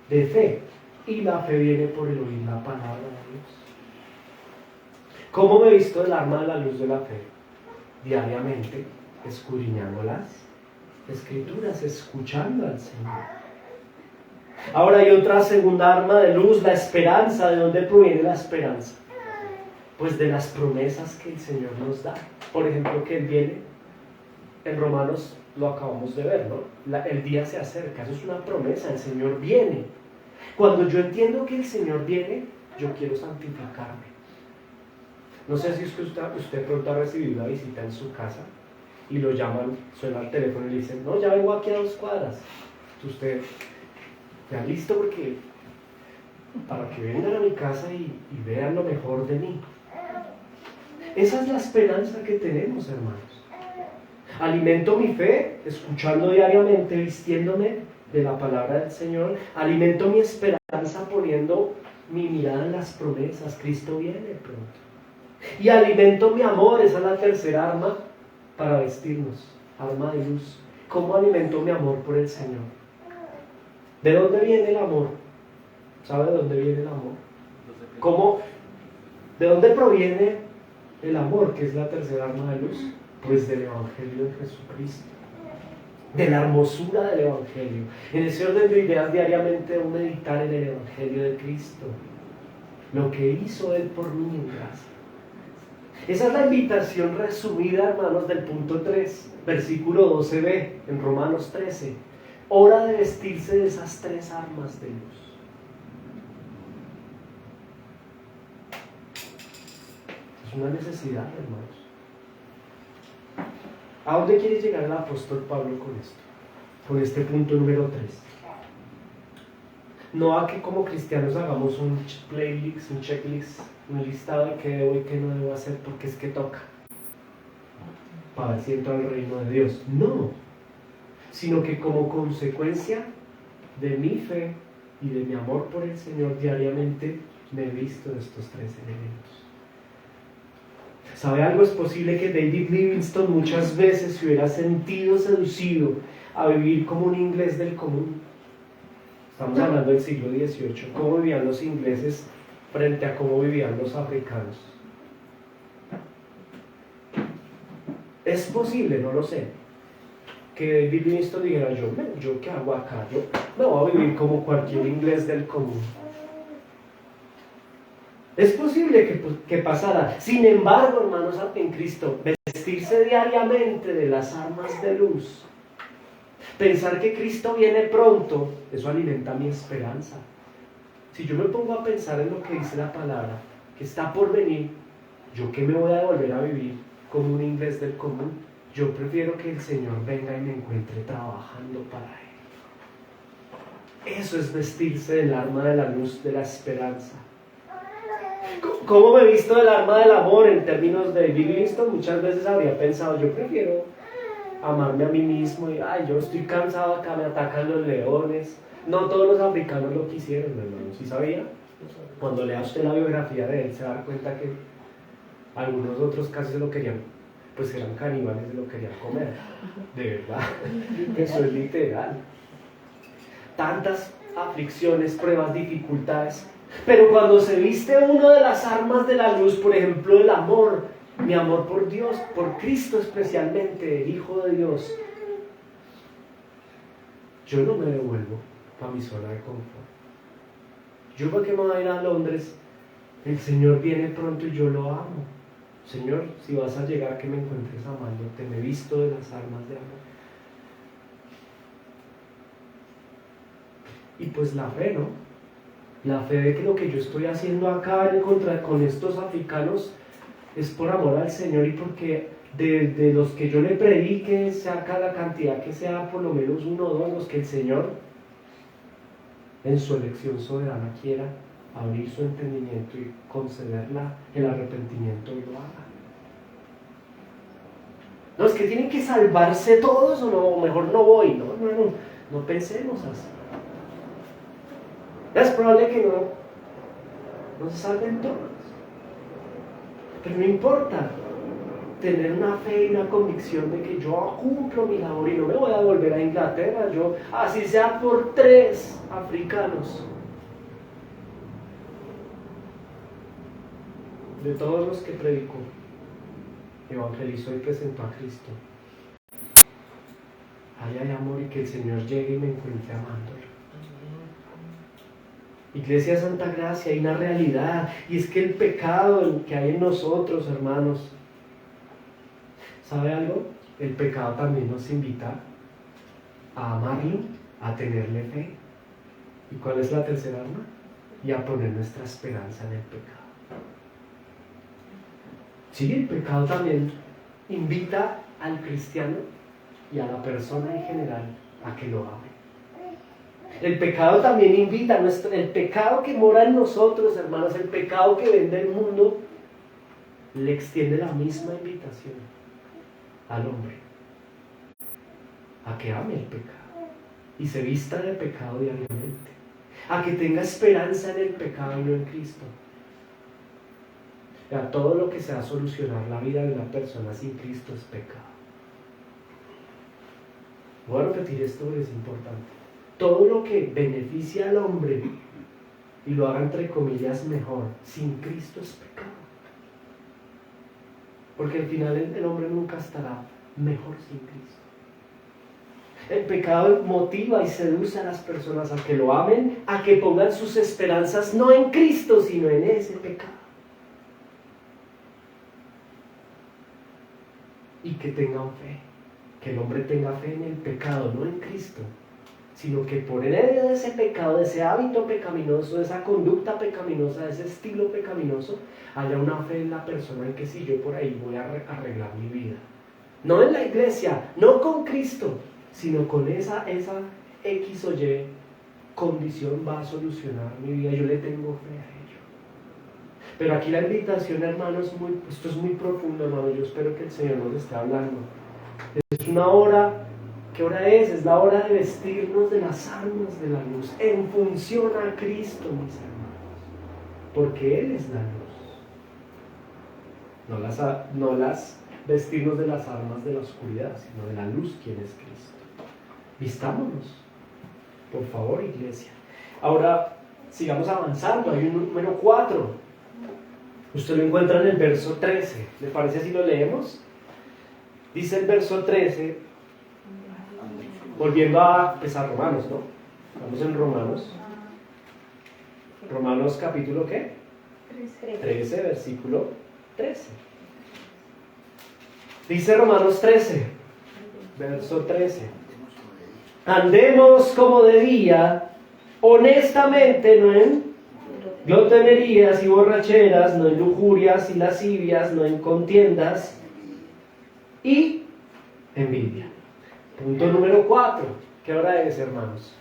de fe. Y la fe viene por el oír la palabra de Dios. ¿Cómo me he visto el arma de la luz de la fe? Diariamente, escudriñando las Escrituras, escuchando al Señor. Ahora hay otra segunda arma de luz, la esperanza. ¿De dónde proviene la esperanza? Pues de las promesas que el Señor nos da. Por ejemplo, que Él viene, en Romanos lo acabamos de ver, ¿no? El día se acerca, eso es una promesa, el Señor viene. Cuando yo entiendo que el Señor viene, yo quiero santificarme. No sé si usted pronto ha recibido una visita en su casa y lo llaman, suena el teléfono y le dicen, no, ya vengo aquí a 2 cuadras. Usted, ya listo porque para que vengan a mi casa y vean lo mejor de mí. Esa es la esperanza que tenemos, hermanos. Alimento mi fe, escuchando diariamente, vistiéndome de la palabra del Señor. Alimento mi esperanza poniendo mi mirada en las promesas. Cristo viene pronto. Y alimento mi amor, esa es la tercera arma para vestirnos, arma de luz. ¿Cómo alimento mi amor por el Señor? ¿De dónde viene el amor? ¿Sabe de dónde viene el amor? ¿Cómo? ¿De dónde proviene el amor, que es la tercera arma de luz? Pues del Evangelio de Jesucristo, de la hermosura del Evangelio. En ese orden de ideas, diariamente debo meditar en el Evangelio de Cristo, lo que hizo Él por mí en gracia. Esa es la invitación resumida, hermanos, del punto 3, versículo 12b, en Romanos 13. Hora de vestirse de esas tres armas de luz. Es una necesidad, hermanos. ¿A dónde quiere llegar el apóstol Pablo con esto? Con este punto número 3. No a que como cristianos hagamos un playlist, un checklist, un listado de qué debo y qué no debo hacer porque es que toca para ver si entro al reino de Dios. No, sino que como consecuencia de mi fe y de mi amor por el Señor, diariamente me he visto de estos tres elementos. ¿Sabe algo? Es posible que David Livingstone muchas veces se hubiera sentido seducido a vivir como un inglés del común. Estamos hablando del siglo XVIII. ¿Cómo vivían los ingleses frente a cómo vivían los africanos? Es posible, no lo sé, que David Livingstone dijera, yo qué hago acá, yo me voy a vivir como cualquier inglés del común. Es posible que pasara. Sin embargo, hermanos en Cristo, vestirse diariamente de las armas de luz, pensar que Cristo viene pronto, eso alimenta mi esperanza. Si yo me pongo a pensar en lo que dice la palabra, que está por venir, ¿yo qué me voy a devolver a vivir como un inglés del común? Yo prefiero que el Señor venga y me encuentre trabajando para Él. Eso es vestirse del arma de la luz, de la esperanza. ¿Cómo me he visto del arma del amor en términos de visto? Muchas veces habría pensado, yo prefiero amarme a mí mismo y yo estoy cansado acá, me atacan los leones. No todos los africanos lo quisieron, hermano, ¿sí sabía? Cuando lea usted la biografía de él se va a dar cuenta que Algunos otros casi se lo querían, pues eran caníbales, se lo querían comer. De verdad, eso es literal. Tantas aflicciones, pruebas, dificultades. Pero cuando se viste uno de las armas de la luz, por ejemplo el amor, mi amor por Dios, por Cristo especialmente, el Hijo de Dios, yo no me devuelvo para mi zona de confort. Yo para qué me voy a ir a Londres, el Señor viene pronto y yo lo amo. Señor, si vas a llegar, que me encuentres amándote, me visto de las armas de amor. Y pues la fe, ¿no? La fe de que lo que yo estoy haciendo acá con estos africanos es por amor al Señor y porque de los que yo le predique, saca la cantidad que sea, por lo menos uno o dos, los que el Señor en su elección soberana quiera abrir su entendimiento y concederla el arrepentimiento y lo haga. No, es que tienen que salvarse todos o no, mejor no voy, no pensemos así. Es probable que no se salven todos, pero no importa tener una fe y una convicción de que yo cumplo mi labor y no me voy a volver a Inglaterra, yo, así sea por 3 africanos. De todos los que predicó, evangelizó y presentó a Cristo, ahí hay amor y que el Señor llegue y me encuentre amándolo. Iglesia Santa Gracia, hay una realidad, y es que el pecado que hay en nosotros, hermanos, ¿sabe algo? El pecado también nos invita a amarlo, a tenerle fe. ¿Y cuál es la tercera arma? Y a poner nuestra esperanza en el pecado. Sí, el pecado también invita al cristiano y a la persona en general a que lo ame. El pecado también invita, el pecado que mora en nosotros, hermanos, el pecado que ven del mundo, le extiende la misma invitación al hombre a que ame el pecado y se vista del pecado diariamente, a que tenga esperanza en el pecado y no en Cristo. A todo lo que sea solucionar la vida de una persona sin Cristo es pecado. Voy a repetir esto porque es importante. Todo lo que beneficia al hombre y lo haga entre comillas mejor, sin Cristo es pecado. Porque al final el hombre nunca estará mejor sin Cristo. El pecado motiva y seduce a las personas a que lo amen, a que pongan sus esperanzas no en Cristo, sino en ese pecado. Y que tengan fe, que el hombre tenga fe en el pecado, no en Cristo, sino que por medio de ese pecado, de ese hábito pecaminoso, de esa conducta pecaminosa, de ese estilo pecaminoso, haya una fe en la persona en que si yo por ahí voy a arreglar mi vida. No en la iglesia, no con Cristo, sino con esa X o Y condición va a solucionar mi vida. Yo le tengo fe a ello. Pero aquí la invitación, hermanos, esto es muy profundo, hermano. Yo espero que el Señor nos esté hablando. Es una hora. ¿Qué hora es? Es la hora de vestirnos de las armas de la luz en función a Cristo, mis hermanos, porque Él es la luz. No las vestirnos de las armas de la oscuridad, sino de la luz, quien es Cristo. Vistámonos, por favor, iglesia. Ahora, sigamos avanzando. Hay un número 4. Usted lo encuentra en el verso 13. ¿Le parece si lo leemos? Dice el verso 13. Volviendo a Romanos, ¿no? Estamos en Romanos. Romanos capítulo ¿qué? 13, versículo 13. Dice Romanos 13, verso 13. Andemos como de día, honestamente, no en glotonerías y borracheras, no en lujurias y lascivias, no en contiendas y envidia. Punto número 4. ¿Qué hora es, hermanos?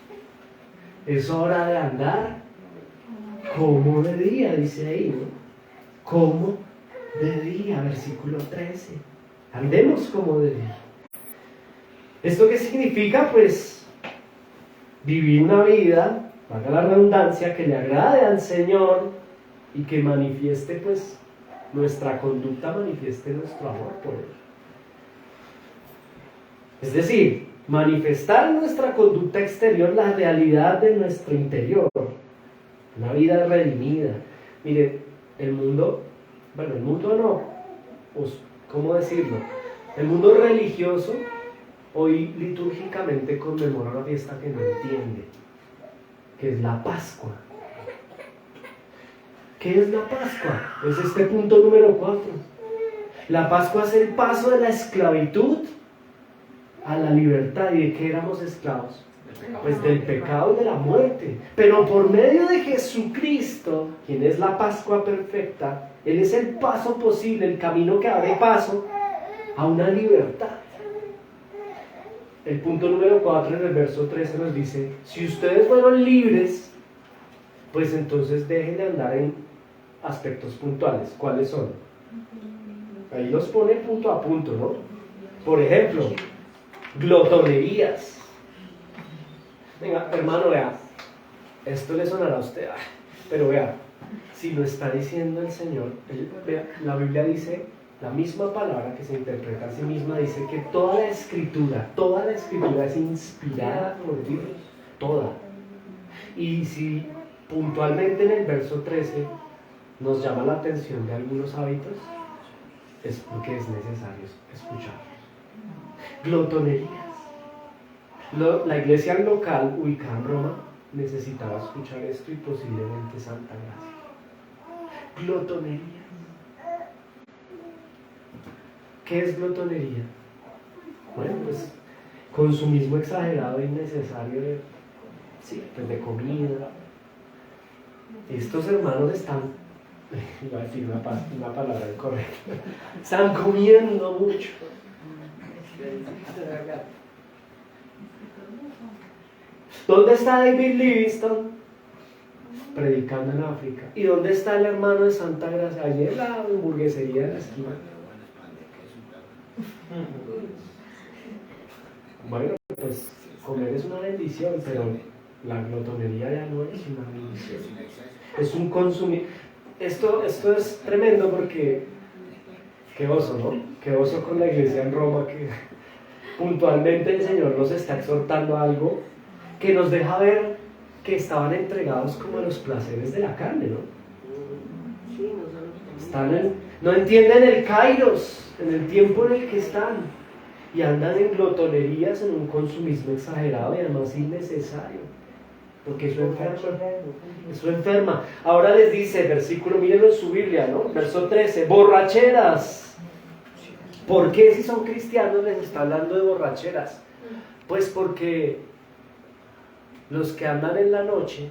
Es hora de andar como de día, dice ahí, ¿no? Como de día, versículo 13. Andemos como de día. ¿Esto qué significa? Pues vivir una vida, valga la redundancia, que le agrade al Señor y que manifieste pues nuestra conducta manifieste nuestro amor por Él. Es decir, manifestar en nuestra conducta exterior la realidad de nuestro interior, una vida redimida. Mire, el mundo no, pues, ¿cómo decirlo? El mundo religioso hoy litúrgicamente conmemora una fiesta que no entiende, que es la Pascua. ¿Qué es la Pascua? Es este punto número 4. La Pascua es el paso de la esclavitud a la libertad. ¿Y de qué éramos esclavos? Pues del pecado y de la muerte. Pero por medio de Jesucristo, quien es la Pascua perfecta, Él es el paso posible, el camino que abre paso a una libertad. El punto número 4 en el verso 13 nos dice: si ustedes fueron libres, pues entonces dejen de andar en aspectos puntuales. ¿Cuáles son? Ahí los pone punto a punto, ¿no? Por ejemplo, glotonerías. Venga, hermano, vea, esto le sonará a usted, pero vea, si lo está diciendo el Señor, vea, la Biblia dice, la misma palabra que se interpreta a sí misma, dice que toda la escritura es inspirada por Dios, toda. Y si puntualmente en el verso 13 nos llama la atención de algunos hábitos, es porque es necesario escucharlos. Glotonerías. La iglesia local ubicada en Roma necesitaba escuchar esto y posiblemente Santa Gracia. Glotonerías. ¿Qué es glotonería? Bueno, pues consumismo exagerado e innecesario de comida. Estos hermanos están, iba a decir una palabra incorrecta, están comiendo mucho. ¿Dónde está David Livingstone? Predicando en África. ¿Y dónde está el hermano de Santa Gracia? Allí en la hamburguesería de la esquina. Bueno, pues comer es una bendición, pero la glotonería ya no es una bendición. Es un consumir. Esto es tremendo porque qué oso, ¿no? Qué oso con la iglesia en Roma, que puntualmente el Señor nos está exhortando a algo que nos deja ver que estaban entregados como a los placeres de la carne, ¿no? No entienden el kairos, en el tiempo en el que están, y andan en glotonerías, en un consumismo exagerado y además innecesario, porque eso enferma. Ahora les dice, versículo, mírenlo en su Biblia, ¿no? Verso 13, borracheras. ¿Por qué si son cristianos les está hablando de borracheras? Pues porque los que andan en la noche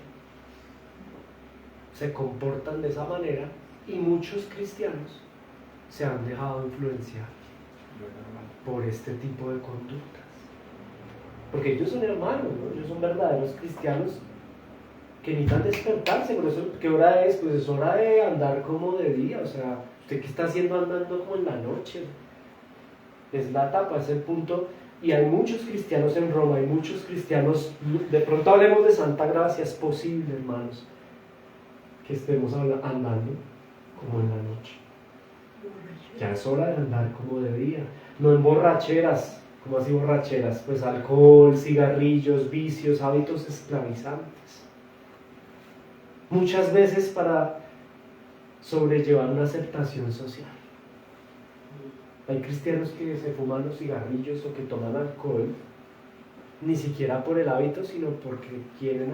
se comportan de esa manera y muchos cristianos se han dejado influenciar por este tipo de conductas. Porque ellos son hermanos, ¿no? Ellos son verdaderos cristianos que necesitan despertarse. Por eso, ¿qué hora es? Pues es hora de andar como de día. O sea, ¿usted qué está haciendo andando como en la noche? Es la etapa, es el punto. Y hay muchos cristianos en Roma, hay muchos cristianos, de pronto hablemos de Santa Gracia, es posible, hermanos, que estemos andando como en la noche. Ya es hora de andar como de día, no en borracheras. ¿Cómo así borracheras? Pues alcohol, cigarrillos, vicios, hábitos esclavizantes. Muchas veces para sobrellevar una aceptación social. Hay cristianos que se fuman los cigarrillos o que toman alcohol, ni siquiera por el hábito, sino porque quieren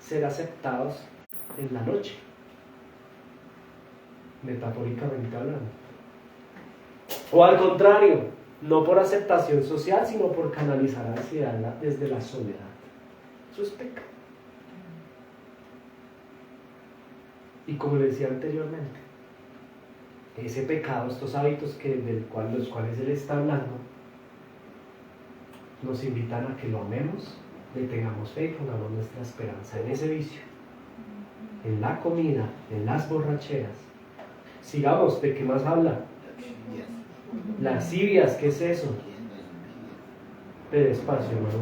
ser aceptados en la noche, metafóricamente hablando. O al contrario, no por aceptación social, sino por canalizar ansiedad desde la soledad. Eso es pecado. Y como le decía anteriormente, ese pecado, estos hábitos los cuales Él está hablando, nos invitan a que lo amemos, le tengamos fe y pongamos nuestra esperanza en ese vicio, en la comida, en las borracheras. Sigamos, ¿de qué más habla? Lascivias, ¿qué es eso? Pero despacio, hermano.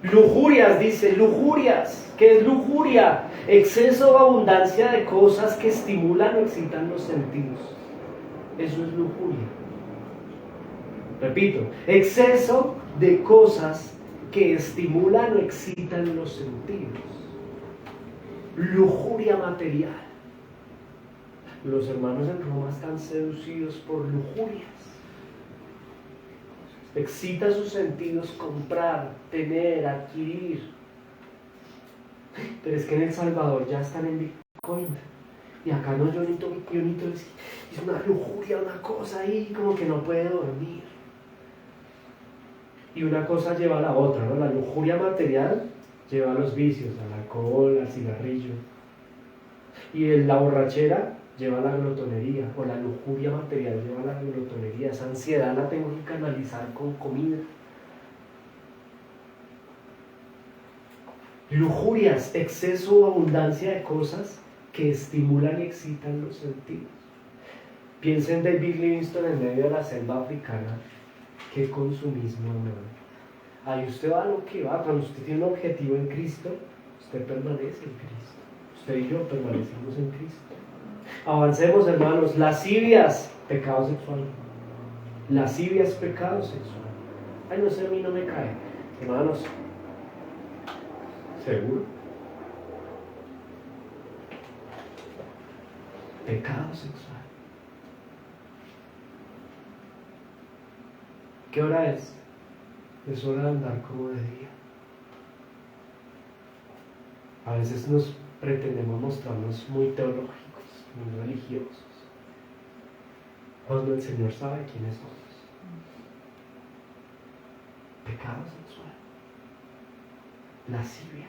Lujurias, dice, lujurias. ¿Qué es lujuria? Exceso o abundancia de cosas que estimulan o excitan los sentidos. Eso es lujuria. Repito, exceso de cosas que estimulan o excitan los sentidos. Lujuria material. Los hermanos en Roma están seducidos por lujurias. Excita sus sentidos comprar, tener, adquirir. Pero es que en El Salvador ya están en Bitcoin. Y acá no, yo necesito, es una lujuria, una cosa ahí, como que no puede dormir. Y una cosa lleva a la otra, ¿no? La lujuria material lleva a los vicios, al alcohol, al cigarrillo. Y la borrachera lleva a la glotonería, o la lujuria material lleva a la glotonería. Esa ansiedad la tengo que canalizar con comida. Lujurias, exceso o abundancia de cosas que estimulan y excitan los sentidos. Piensa en David Livingstone en medio de la selva africana. Qué consumismo, hermano. Ahí usted va a lo que va. Cuando usted tiene un objetivo en Cristo, usted permanece en Cristo. Usted y yo permanecemos en Cristo. Avancemos, hermanos. Lascivias, pecado sexual. Lascivias, pecado sexual. Ay, no sé, a mí no me cae. Hermanos, ¿seguro? Pecado sexual. ¿Qué hora es? Es hora de andar como de día. A veces nos pretendemos mostrarnos muy teológicos, muy religiosos, cuando el Señor sabe quiénes somos. Pecado sexual, lascivia.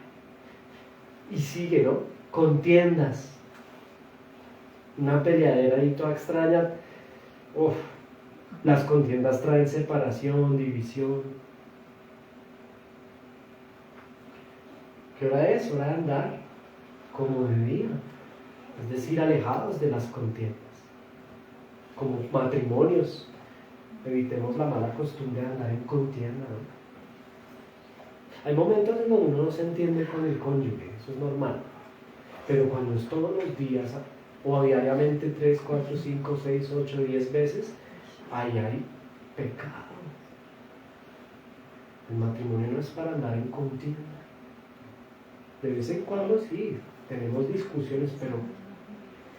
Y sigue, ¿no? Contiendas. Una peleadera ahí toda extraña. Uf, las contiendas traen separación, división. ¿Qué hora es? Hora de andar como de día, es decir, alejados de las contiendas. Como matrimonios, evitemos la mala costumbre de andar en contienda, ¿no? Hay momentos en donde uno no se entiende con el cónyuge, eso es normal, pero cuando es todos los días o diariamente 3, 4, 5, 6, 8, 10 veces, ahí hay pecado. El matrimonio no es para andar en contienda. De vez en cuando sí, tenemos discusiones, pero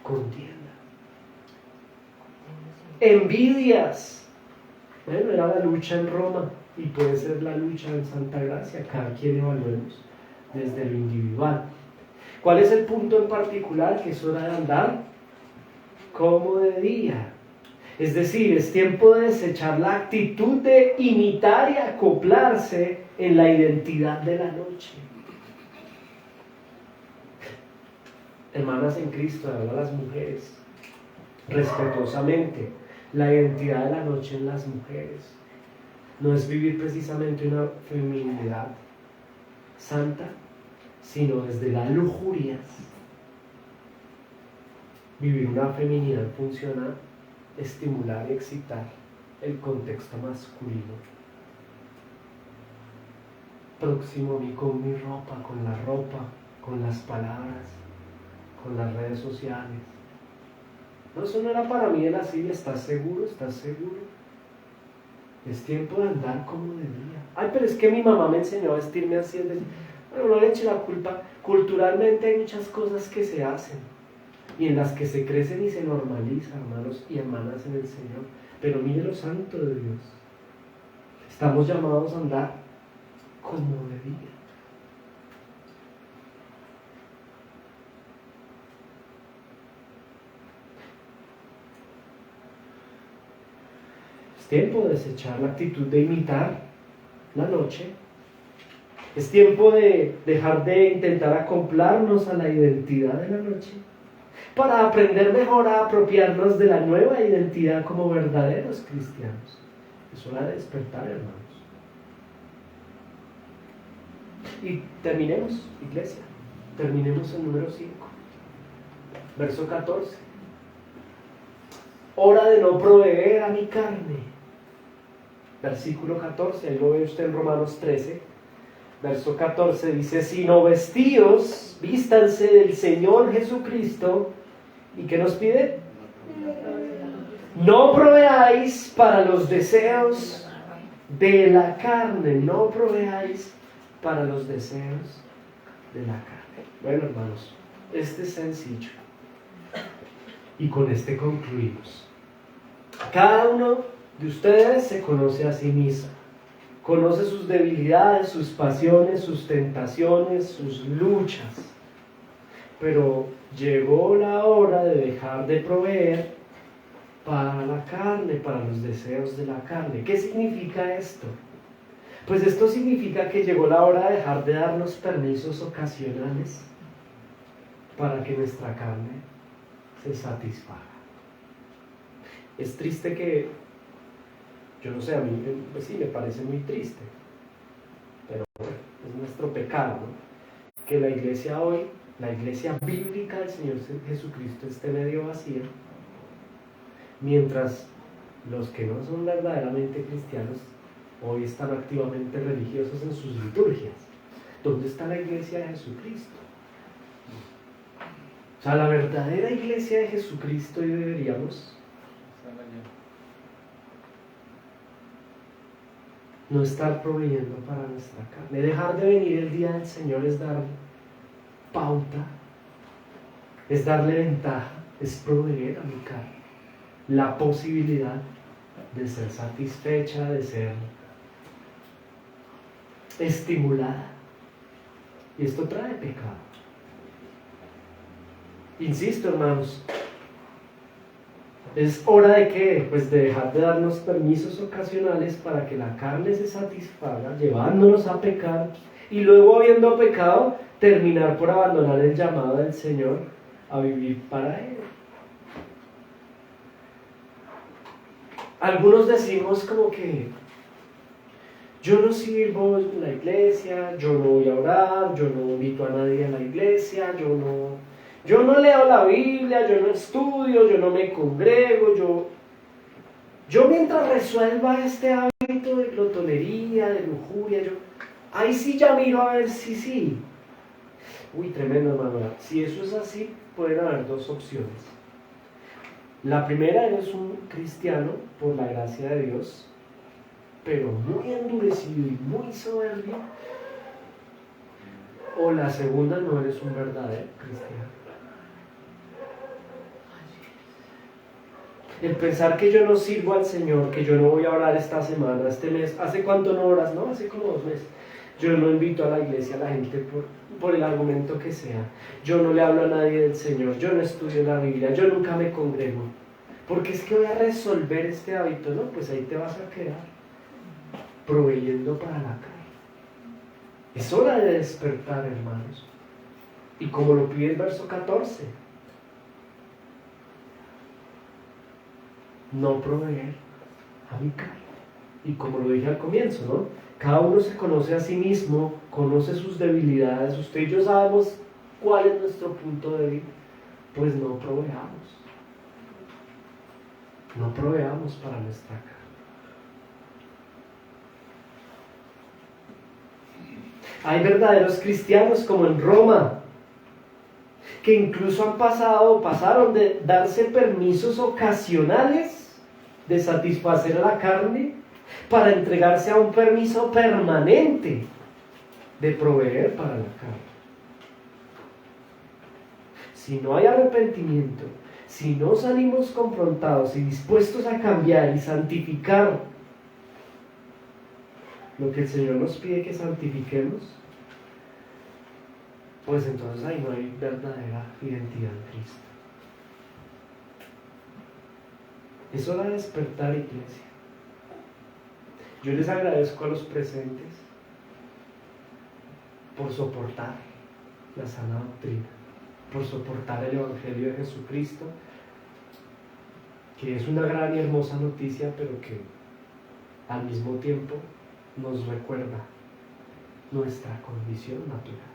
contienda. Envidias. Bueno, era la lucha en Roma y puede ser la lucha en Santa Gracia. Cada quien evaluemos desde lo individual. ¿Cuál es el punto en particular? Que es hora de andar como de día. Es decir, es tiempo de desechar la actitud de imitar y acoplarse en la identidad de la noche. Hermanas en Cristo, hablo a las mujeres respetuosamente. La identidad de la noche en las mujeres no es vivir precisamente una feminidad santa, sino desde la lujuria vivir una feminidad funcional, estimular y excitar el contexto masculino. Próximo a mí con mi ropa, con la ropa, con las palabras, con las redes sociales. No, eso no era para mí de la Biblia. ¿Estás seguro? ¿Estás seguro? Es tiempo de andar como de día. Ay, pero es que mi mamá me enseñó a vestirme así. Bueno, no le eche la culpa. Culturalmente hay muchas cosas que se hacen y en las que se crecen y se normalizan, hermanos y hermanas en el Señor. Pero mire lo santo de Dios. Estamos llamados a andar como de día. Tiempo de desechar la actitud de imitar la noche. Es tiempo de dejar de intentar acoplarnos a la identidad de la noche para aprender mejor a apropiarnos de la nueva identidad como verdaderos cristianos. Es hora de despertar, hermanos. Y terminemos, iglesia. Terminemos el número 5. Verso 14. Hora de no proveer a mi carne. Versículo 14, ahí lo ve usted en Romanos 13. verso 14 dice, sino vestíos, vístanse del Señor Jesucristo. ¿Y qué nos pide? No proveáis para los deseos de la carne, no proveáis para los deseos de la carne. Bueno, hermanos, este es sencillo. Y con este concluimos. Cada uno de ustedes se conoce a sí mismo. Conoce sus debilidades, sus pasiones, sus tentaciones, sus luchas. Pero llegó la hora de dejar de proveer para la carne, para los deseos de la carne. ¿Qué significa esto? Pues esto significa que llegó la hora de dejar de darnos permisos ocasionales para que nuestra carne se satisfaga. Es triste que, yo no sé, a mí pues sí me parece muy triste, pero bueno, es nuestro pecado, ¿no? Que la iglesia hoy, la iglesia bíblica del Señor Jesucristo esté medio vacía, mientras los que no son verdaderamente cristianos hoy están activamente religiosos en sus liturgias. ¿Dónde está la iglesia de Jesucristo? O sea, la verdadera iglesia de Jesucristo, y deberíamos no estar proveyendo para nuestra carne. Dejar de venir el día del Señor es dar pauta, es darle ventaja, es proveer a mi carne la posibilidad de ser satisfecha, de ser estimulada. Y esto trae pecado. Insisto, hermanos, es hora de ¿qué? Pues de dejar de darnos permisos ocasionales para que la carne se satisfaga, llevándonos a pecar, y luego, habiendo pecado, terminar por abandonar el llamado del Señor a vivir para Él. Algunos decimos como que yo no sirvo en la iglesia, yo no voy a orar, yo no invito a nadie a la iglesia, yo no leo la Biblia, yo no estudio, yo no me congrego, yo mientras resuelva este hábito de glotonería, de lujuria, ahí sí ya miro a ver si sí. Uy, tremendo, hermano. Si eso es así, pueden haber dos opciones. La primera, eres un cristiano por la gracia de Dios, pero muy endurecido y muy soberbio. O la segunda, no eres un verdadero cristiano. El pensar que yo no sirvo al Señor, que yo no voy a orar esta semana, este mes. ¿Hace cuánto no oras? No, hace como 2 meses. Yo no invito a la iglesia a la gente por el argumento que sea. Yo no le hablo a nadie del Señor. Yo no estudio la Biblia. Yo nunca me congrego. Porque es que voy a resolver este hábito. No, pues ahí te vas a quedar proveyendo para la carne. Es hora de despertar, hermanos. Y como lo pide el verso 14, no proveer a mi carne. Y como lo dije al comienzo, ¿no? Cada uno se conoce a sí mismo, conoce sus debilidades. Usted y yo sabemos cuál es nuestro punto débil. Pues no proveamos. No proveamos para nuestra carne. Hay verdaderos cristianos como en Roma, que incluso pasaron de darse permisos ocasionales de satisfacer a la carne para entregarse a un permiso permanente de proveer para la carne. Si no hay arrepentimiento, si no salimos confrontados y dispuestos a cambiar y santificar lo que el Señor nos pide que santifiquemos, pues entonces ahí no hay verdadera identidad en Cristo. Es hora de despertar, iglesia. Yo les agradezco a los presentes por soportar la sana doctrina, por soportar el Evangelio de Jesucristo, que es una gran y hermosa noticia, pero que al mismo tiempo nos recuerda nuestra condición natural.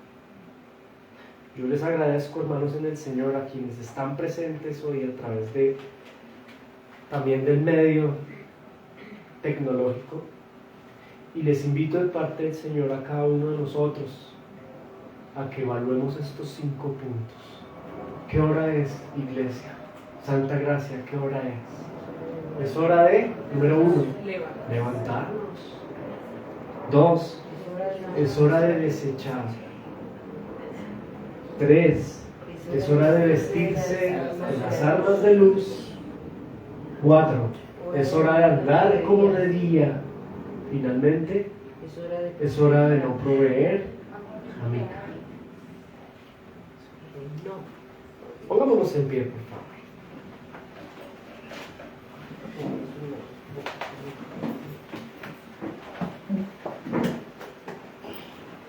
Yo les agradezco, hermanos en el Señor, a quienes están presentes hoy a través también del medio tecnológico, Y les invito de parte del Señor a cada uno de nosotros a que evaluemos estos 5 puntos. ¿Qué hora es, iglesia? Santa Gracia, ¿qué hora es? Es hora de, número 1, levantarnos. 2, es hora de desechar. 3, es hora de vestirse de las armas de luz. 4, es hora de andar como de día. Finalmente, es hora de no proveer a mi carne. Pongámonos en pie, por favor.